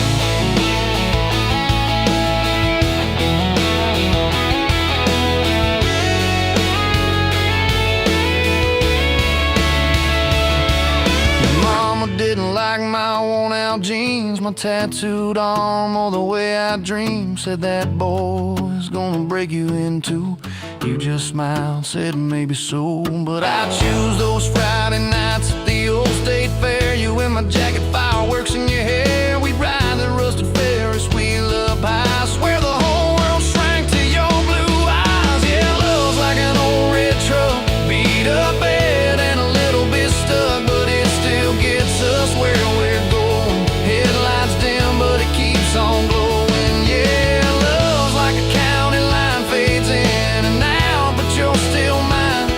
[SPEAKER 2] Mama didn't like my worn-out jeans, my tattooed arm, or the way I dream. Said that boy's gonna break you in two. You just smiled, said maybe so, but I choose those Friday nights at the old state fair. You in my jacket, fireworks in your hair. We ride the rusted Ferris wheel up high. I swear the whole world shrank to your blue eyes. Yeah, love's like an old red truck, beat up bed and a little bit stuck, but it still gets us where we're going. Headlights dim, but it keeps on glowing. Yeah, love's like a county line, fades in and out, but you're still mine.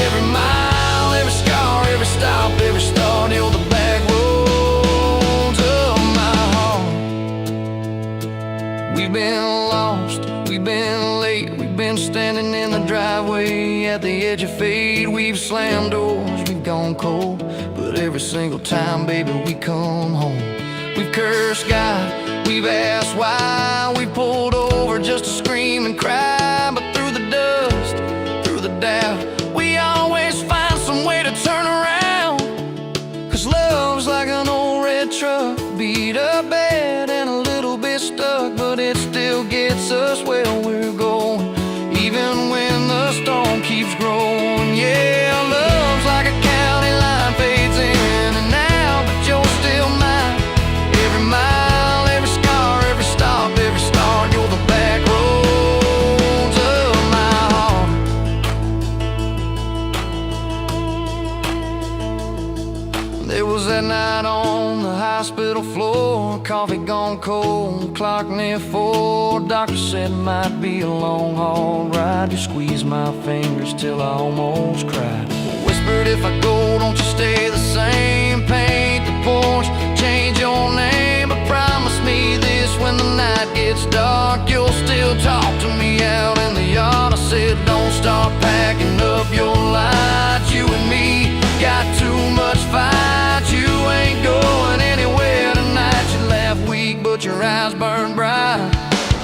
[SPEAKER 2] Every mile, every scar, every stop, every start, you're the back roads of my heart. We've been lost, we've been late, we've been standing in the driveway at the edge of fate. We've slammed doors, we've gone cold, but every single time, baby, we come home. We've cursed God, we've asked why, we pulled over just to scream and cry, but through the dust, through the doubt, we always find some way to turn around. 'Cause love's like an old red truck, beat up bed and a little bit stuck, but it still gets us where we're going, even when the storm keeps growing. Yeah, love's like a county line, fades in and out, but you're still mine. Every mile, every scar, every stop, every start, you're the coffee gone cold, clock near 4. Doctor said it might be a long haul ride. You squeezed my fingers till I almost cried. Whispered, if I go, don't you stay the same. Paint the porch, change your name, but promise me this: when the night gets dark, you'll still talk to me out in the yard. I said, don't start packing up your lights. You and me got too much fight. You ain't going anywhere tonight. You laugh weak, but your eyes burn bright.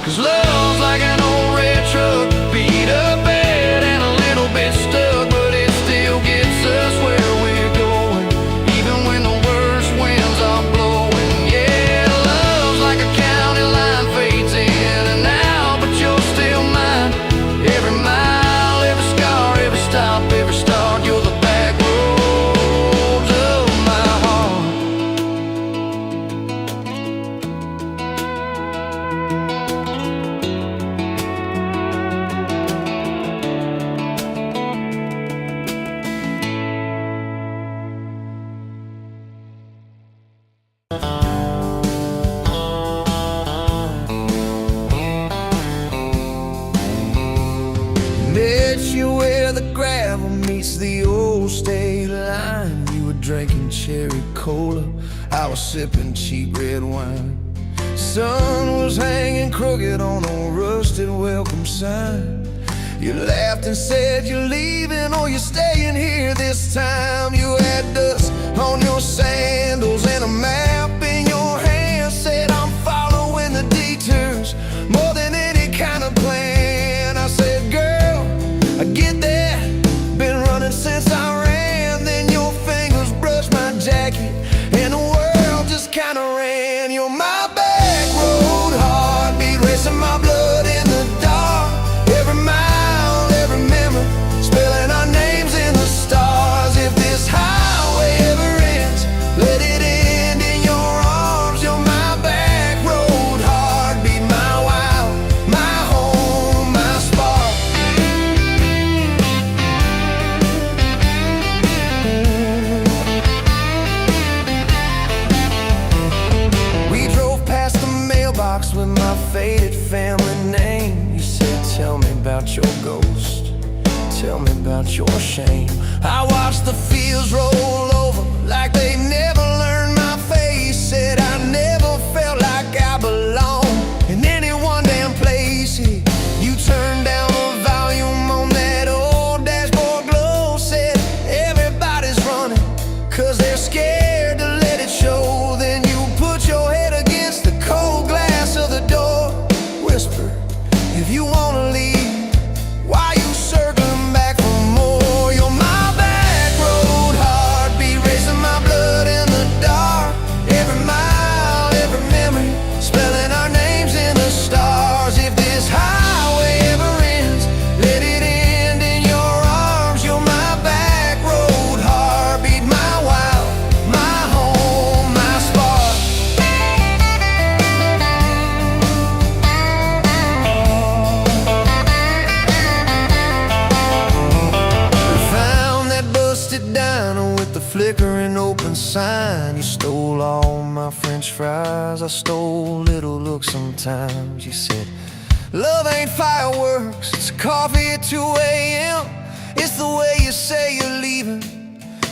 [SPEAKER 2] 'Cause love's like an old red truck, beat up bed and a little bit stuck, but it still gets us where we're going, even when the worst winds are blowing. Yeah, love's like a county line, fades in and out, but you're still mine. Every mile, every scar, every stop, every start, you're the back roads of my heart. Met you where the gravel meets the old state line. You were drinking cherry cola, I was sipping cheap red wine. Sun was hanging crooked on a rusted welcome sign. You laughed and said you're leaving, or you're staying here this time. You had dust on your sandals and a map in your hand. Said, I'm following the detours more than any kind of plan. I said, girl, I get that, been running since I ran. Then your fingers brushed my jacket and the world just kinda ran. You're my back road heartbeat, racing my blood in the dark. Every mile, every memory, spelling our names in the stars. If this highway ever ends, let it end in your arms. You're my back road heartbeat, my wild, my home, my spark. We drove past the mailbox with my faded family name. You said, tell me about your ghost, tell me about your shame. I watched the fields roll over like they never learned my face. Said I never felt like I belonged in any one damn place. You turned down the volume on that old dashboard glow. Said everybody's running 'cause they're scared to let it show. Then you put your head against the cold glass of the door. Whisper, if you wanna leave, why you circling back for more? You're my back road heartbeat, racing my blood in the dark. Every mile, every memory, spelling our names in the stars. If this highway ever ends, let it end in your arms. You're my back road heartbeat, my wild, my home, my spark. We found that busted diner with the flickering open sign. You stole all my French fries, I stole little looks sometimes. You said, love ain't fireworks, it's coffee at 2 a.m. It's the way you say you're leaving,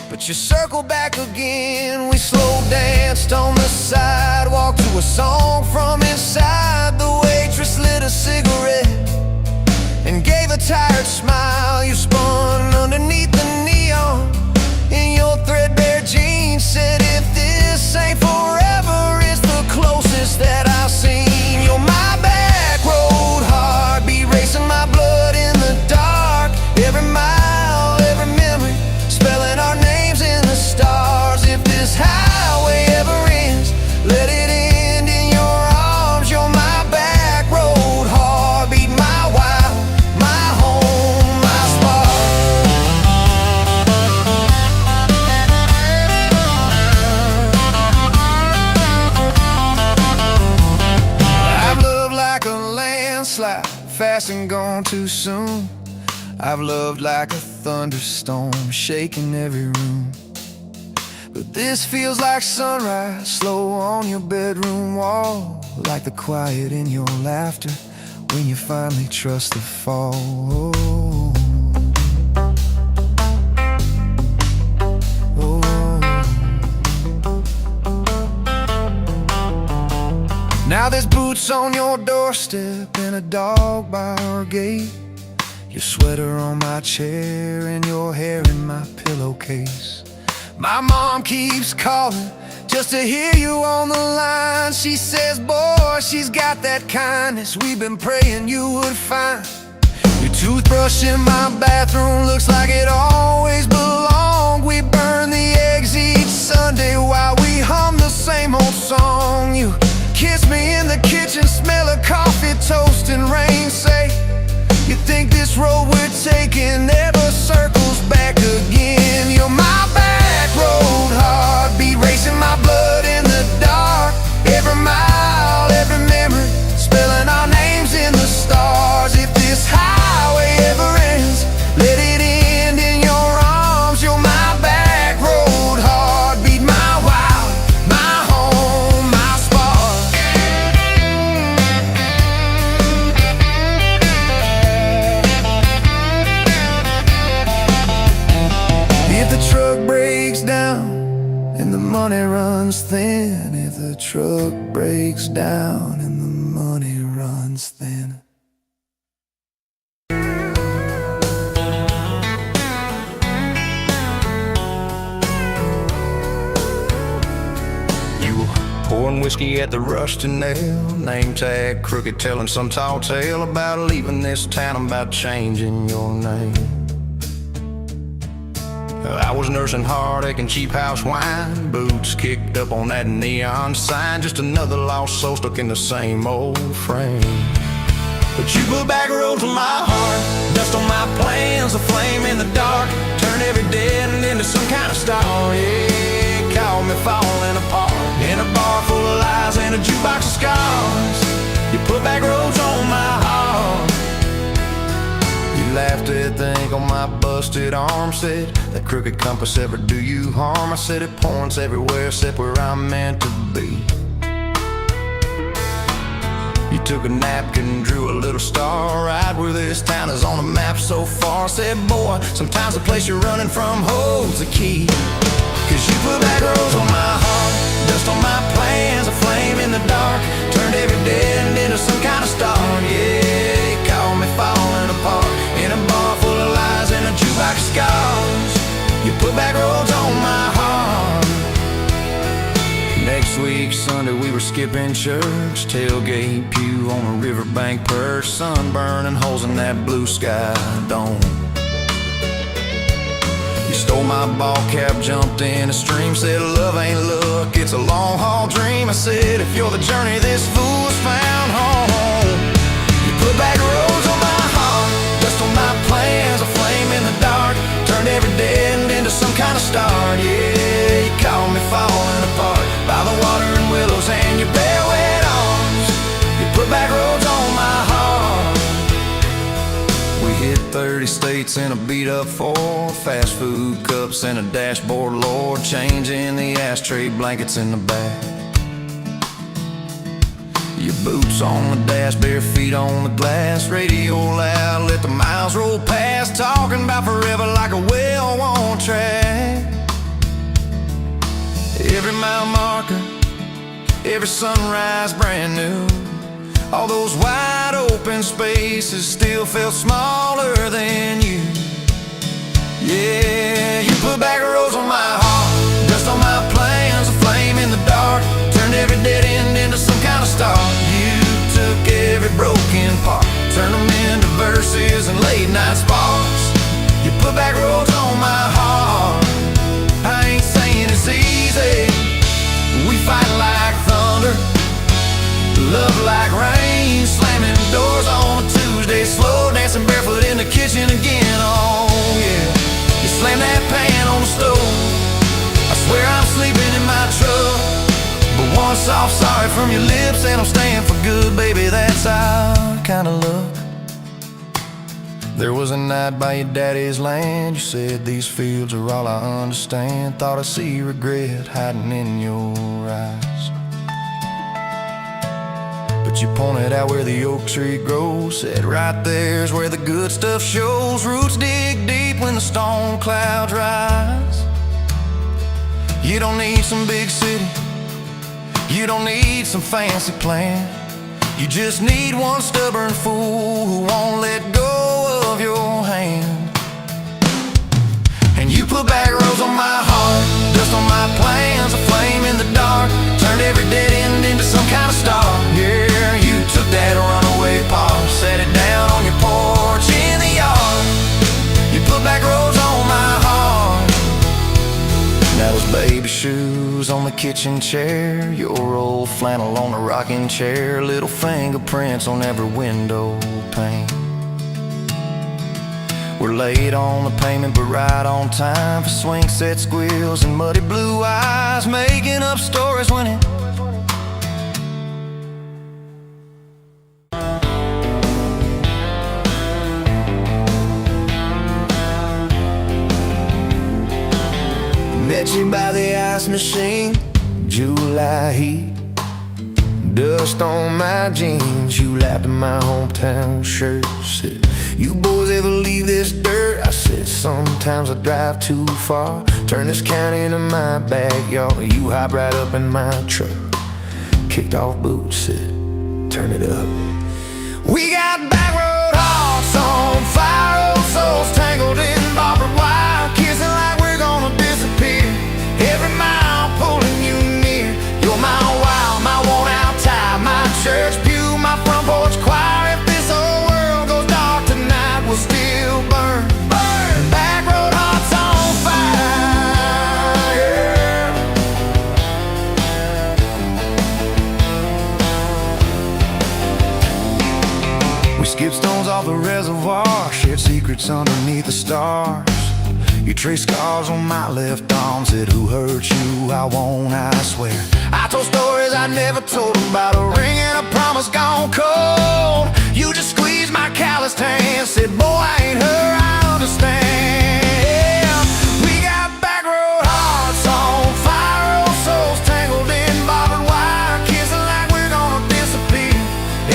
[SPEAKER 2] but you circle back again. We slow danced on the sidewalk to a song from inside. The waitress lit a cigarette and gave a tired smile. You spun underneath the neon in your threadbare jeans. Said, if this ain't forever, it's the closest that I've seen. You're my back road heartbeat, racing my blood in the dark. Every mile, every memory, spelling our names in the stars. If this highway ever ends, let it end in your arms. You're my back road heartbeat, my wild, my home, my spark. I've loved like a landslide, fast and gone too soon. I've loved like a thunderstorm, shaking every room. But this feels like sunrise, slow on your bedroom wall, like the quiet in your laughter when you finally trust the fall. Now there's boots on your doorstep and a dog by our gate, your sweater on my chair and your hair in my pillowcase. My mom keeps calling just to hear you on the line. She says, boy, she's got that kindness we've been praying you would find. Your toothbrush in my bathroom looks like it always belonged. We burn the eggs each Sunday while we hum the same old song. You kiss me in the kitchen, smell of coffee, toast, and rain. Say, you think this road we're taking never circles back again. You're my back road heartbeat, racing my blood in the dark. Every mile, every memory, spelling our names in the stars. If this highway ever ends, let it end in your arms. You're my back road heartbeat, my wild, my home, my spark. If the truck breaks down and the money runs thin, if the truck breaks down and the money runs thin.
[SPEAKER 4] You were pouring whiskey at the Rusty Nail, name tag crooked, telling some tall tale about leaving this town, about changing your name. I was nursing heartache and cheap house wine, boots kicked up on that neon sign, just another lost soul stuck in the same old frame. But you put back roads on my heart, dust on my plans, a flame in the dark, turn every dead end into some kind of star. Yeah, call me falling apart, in a bar full of lies and a jukebox of scars. You put back roads on my heart. You laughed at the ink on my busted arm, said, that crooked compass ever do you harm? I said, it points everywhere except where I'm meant to be. You took a napkin, drew a little star right where this town is on a map so far. Said, boy, sometimes the place you're running from holds the key. Cause you put back roads on my heart, dust on my plans, a flame in the dark, turned every dead end into some kind of star. Yeah, you called me falling apart, in a bar full of lies and a jukebox of scars. You put back roads on my heart. Next week, Sunday, we were skipping church, tailgate pew on a riverbank perch, sunburn and holes in that blue sky dome. You stole my ball cap, jumped in a stream, said love ain't luck, it's a long haul dream. I said, if you're the journey, this fool's found home. You put back roads on my heart, dust on my plans, a flame in the dark, turned every dead end into some kind of star. Yeah, you called me falling apart, by the water and willows and your bare wet arms. You put back roads on my heart. We hit 30 states in a beat up Ford, fast food cups and a dashboard, Lord, changing the ashtray blankets in the back. Your boots on the dash, bare feet on the glass, radio loud, let the miles roll past, talking about forever like a well-worn track. Every mile marker, every sunrise brand new, all those wide open spaces still felt smaller than you. Yeah, you put back roads on my heart, dust on my plans, a flame in the dark, turned every dead end into some kind of star. You took every broken part, turned them into verses and late night sparks. You put back roads on my heart. I ain't saying it's easy, we fight like thunder, love like rain, slamming doors on a Tuesday, slow dancing barefoot in the kitchen again. Oh yeah, you slam that pan on the stove, I swear I'm sleeping in my truck, but one soft sorry from your lips and I'm staying for good, baby, that's our kind of luck.
[SPEAKER 2] There was a night by your daddy's land. You said these fields are all I understand. Thought I see regret hiding in your eyes, but you pointed out where the oak tree grows. Said right there's where the good stuff shows. Roots dig deep when the storm clouds rise. You don't need some big city, you don't need some fancy plan. You just need one stubborn fool who won't let go of your hand. And you put back roads on my heart, dust on my plans, a flame in the dark. Turned every dead end into some kind of star. Yeah, you took that runaway paw, set it down on your porch in the yard. You put back roads on my heart. Now those baby shoes on the kitchen chair, your old flannel on the rocking chair, little fingerprints on every window pane. We're late on the payment but right on time for swing set squeals and muddy blue eyes, making up stories when it met you by the ice machine, July heat, dust on my jeans. You laughed at my hometown shirt, said, "You boys ever leave this dirt?" I said, "Sometimes I drive too far, turn this county into my backyard." You hopped right up in my truck, kicked off boots, said, "Turn it up." We got back road hearts on fire, old souls tangled in barbed wire, kissing like we're gonna disappear. Every mile pulling you near. You're my wild, my worn out tie, my church pew, my front porch choir. If this whole world goes dark tonight, we'll still burn. Burn. Back road hearts on fire. We skipped stones off the reservoir, shared secrets underneath the stars. You traced scars on my left arm, said, "Who hurt you? I won't, I swear." I told stories I never told about a ring and a promise gone cold. You just squeezed my calloused hand, said, "Boy, I ain't her, I understand." We got back road hearts on fire, old souls tangled in barbed wire, kissing like we're gonna disappear.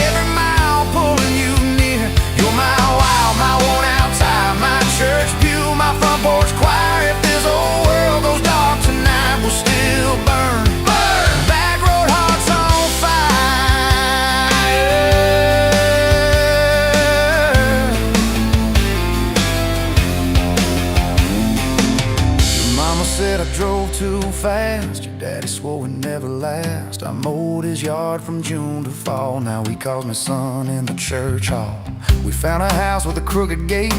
[SPEAKER 2] Every mile pulling you near. You're my wild, my worn out tie, my church pew, my front porch choir. If this whole world goes dark tonight, we'll still burn. Burn. Back road hearts on fire. Your mama said I drove too fast, your daddy swore we'd never last. I mowed his yard from June to fall, now he calls me son in the church hall. We found a house with a crooked gate,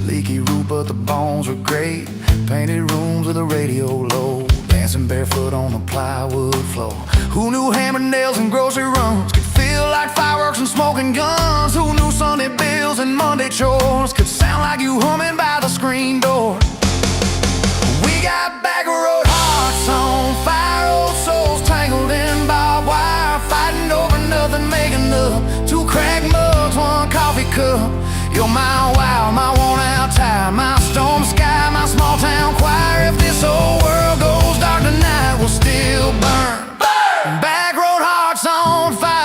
[SPEAKER 2] leaky roof but the bones were great. Painted rooms with a radio low, dancing barefoot on the plywood floor. Who knew hammer nails and grocery runs could feel like fireworks and smoking guns? Who knew Sunday bills and Monday chores could sound like you humming by the screen door? We got back road hearts on fire, old souls tangled in barbed wire, fighting over nothing, making up two cracked mugs, one coffee cup. You're my wild, my worn out tie, my storm sky, my small town choir. If this whole world goes dark tonight, we'll still burn. Burn. Back road hearts on fire.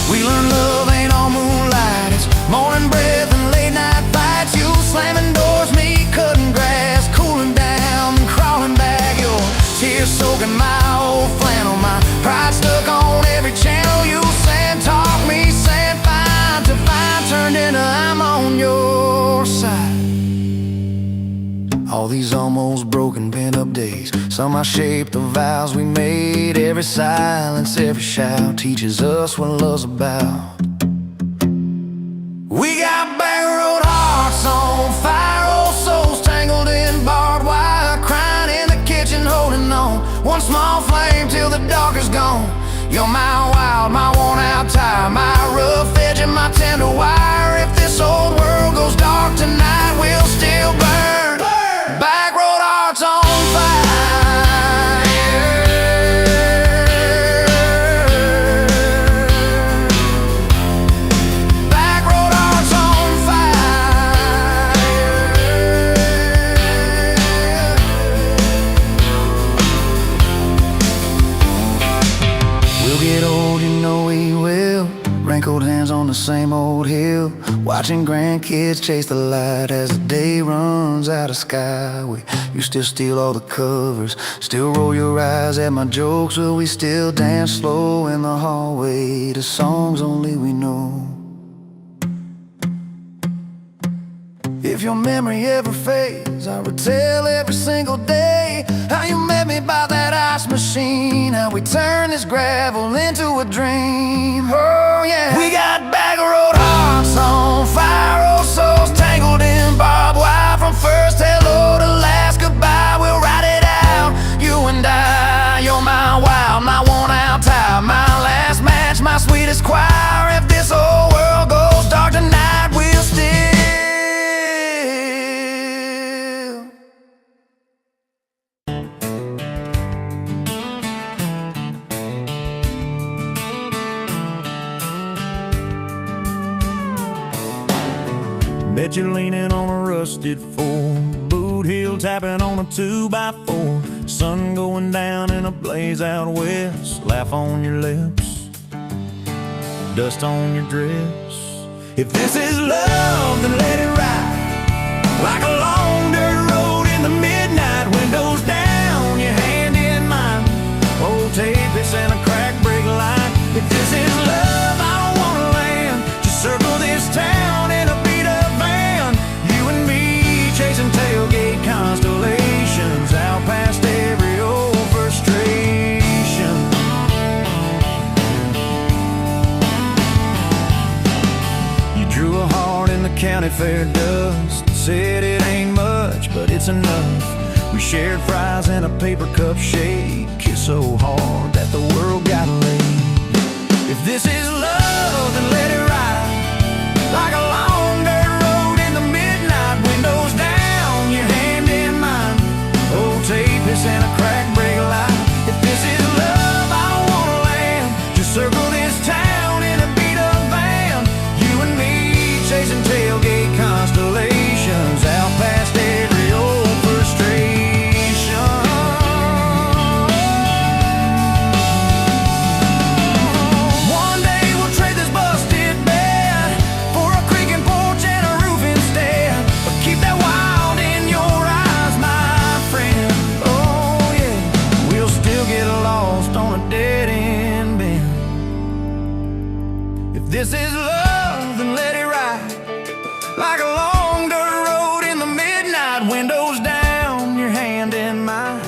[SPEAKER 2] We learned love ain't all moonlight, it's morning breath and late night fights. You slamming doors, me cutting grass, cooling down and crawling back. Your tears soaking my old flannel, my pride stuck on every channel. You talk me, said fine to fine, turned into I'm on your side. All these almost broken bent-up days, somehow shaped the vows we made. Every silence, every shout teaches us what love's about. We got back road hearts on fire, old souls tangled in barbed wire, crying in the kitchen, holding on one small flame till the dark is gone. You're my wild, my worn out tie, my rough edge and my tender wire. If this old world goes dark tonight, we'll still burn. Burn. Back road hearts on fire. road, you know we will. Wrinkled hands on the same old hill, watching grandkids chase the light as the day runs out of skyway. You still steal all the covers, still roll your eyes at my jokes. Will we still dance slow in the hallway to songs only we know? If your memory ever fades, I retell every single day how you met me by that ice machine, how we turned this gravel into a dream. Oh yeah, we got back road hearts on fire, old souls tangled in barbed wire. From first hello to last goodbye, we'll ride it out, you and I. You're my wild, my worn out tire, my last match, my sweetest choir. If this whole world goes dark tonight, we'll still
[SPEAKER 5] bet you're leaning on a rusted four, boot heel tapping on a 2x4. Sun going down in a blaze out west, laugh on your lips, dust on your dress. If this is love, then let it ride like a long dirt road in the midnight. Windows down, your hand in mine, old tape, it's and a crack brake line. If this is love, I don't wanna land, just circle this town in a beat-up van. You and me chasing tailgate constellations, out past every old frustration. You drew a heart in the county fair dust, said it ain't much, but it's enough. We shared fries in a paper cup shake, kissed so hard that the world got laid. If this is love, then let it ride like a long dirt road in the midnight. Windows down, your hand in mine, old tape, it's and a crack brake light. If this is love, I don't wanna land, just circle this town in a beat-up van. You and me chasing tailgate constellations, out past every old frustration. One day we'll trade this busted bed for a creaking porch and a roof instead. But keep that wild in your eyes, my friend. Oh yeah, we'll still get lost on a dead-end bend. If this is love, then let it ride like a long dirt road in the midnight. Windows down, your hand in mine,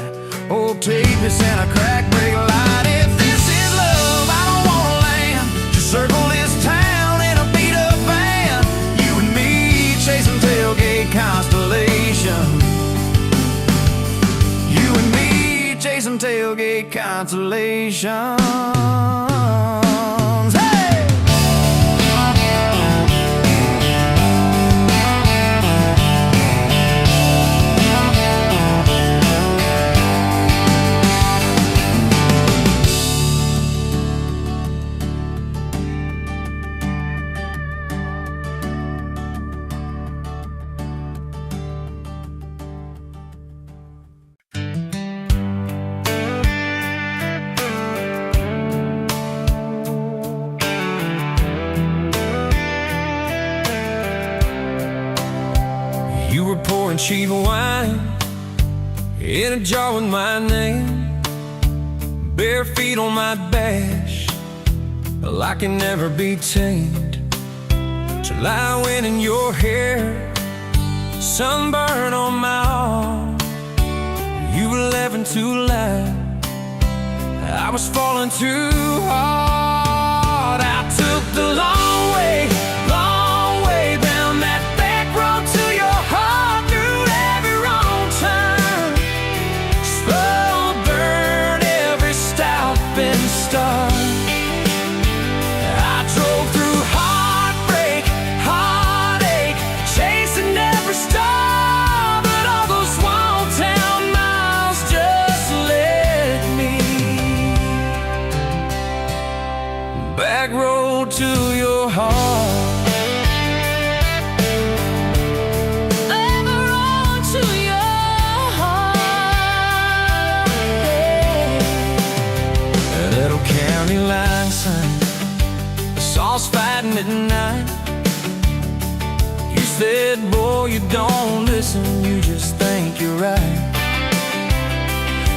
[SPEAKER 5] old tape, it's and a crack brake light. If this is love, I don't wanna land, just circle this town in a beat-up van. You and me chasing tailgate constellation. You and me chasing tailgate constellations. Hey!
[SPEAKER 1] You were pouring cheap wine in a jar with my name, bare feet on my dash, well, I can never be tamed. Till I went in your hair, sunburn on my arm. You were laughing too loud, I was falling too hard. I took the long way down that back road to your heart, through every wrong turn, slow burn every stop and start. I drove through heartbreak, heartache, chasing every star, but all those small town miles just led me back road to your heart. County line sign at night. You said, boy, you don't listen, you just think you're right.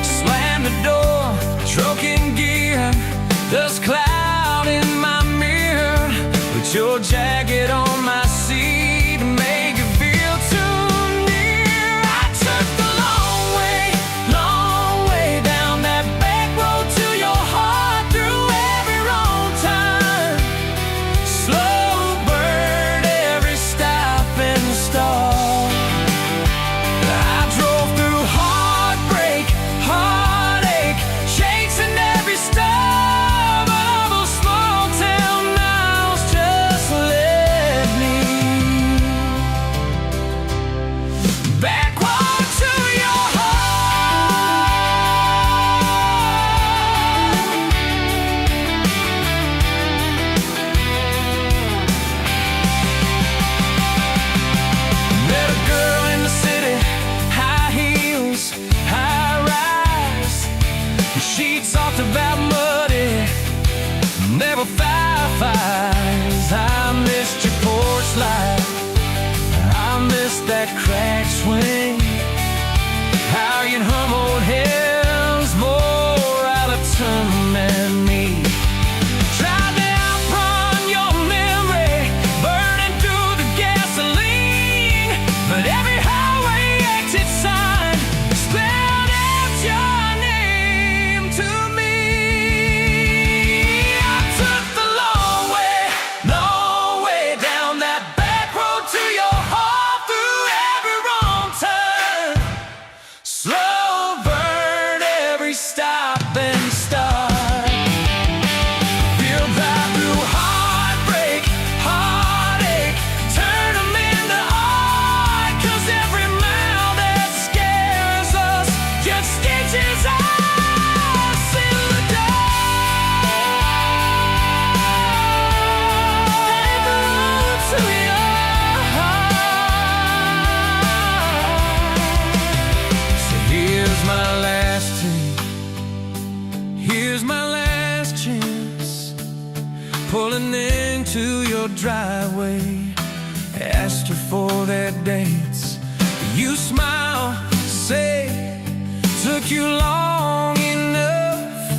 [SPEAKER 1] Slam the door, truck in gear, dust cloud in my mirror. Put your jacket on my seat, make it feel too near. I took the long way down that back road to your heart, through every wrong turn, slow burn every stop and start. I drove through heartbreak, heartache, chasing every star, but all those small town miles just led me backward to your Met a girl in the city, high heels, high rise. She talked about muddy, never fireflies. I missed your porch light, I missed that crack swing. How you'd hum old hymns more out of tune than me. Tried to outrun your memory, burning through the gasoline, but every highway exit sign spelled out your name to me. I took the long way down that back road to your heart, through every wrong turn, slow burn every stop and start. Feel right through heartbreak, heartache, turn them into art, 'cause every mile that scares us just stitches us in the dark. To your heart. So here's my last take, here's my last chance, pulling into your driveway. Asked her for their dates, you smile, say, took you long enough.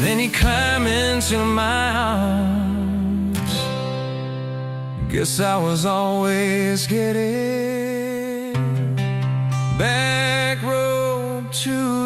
[SPEAKER 1] Then you climb into my arms. Guess I was always getting back road to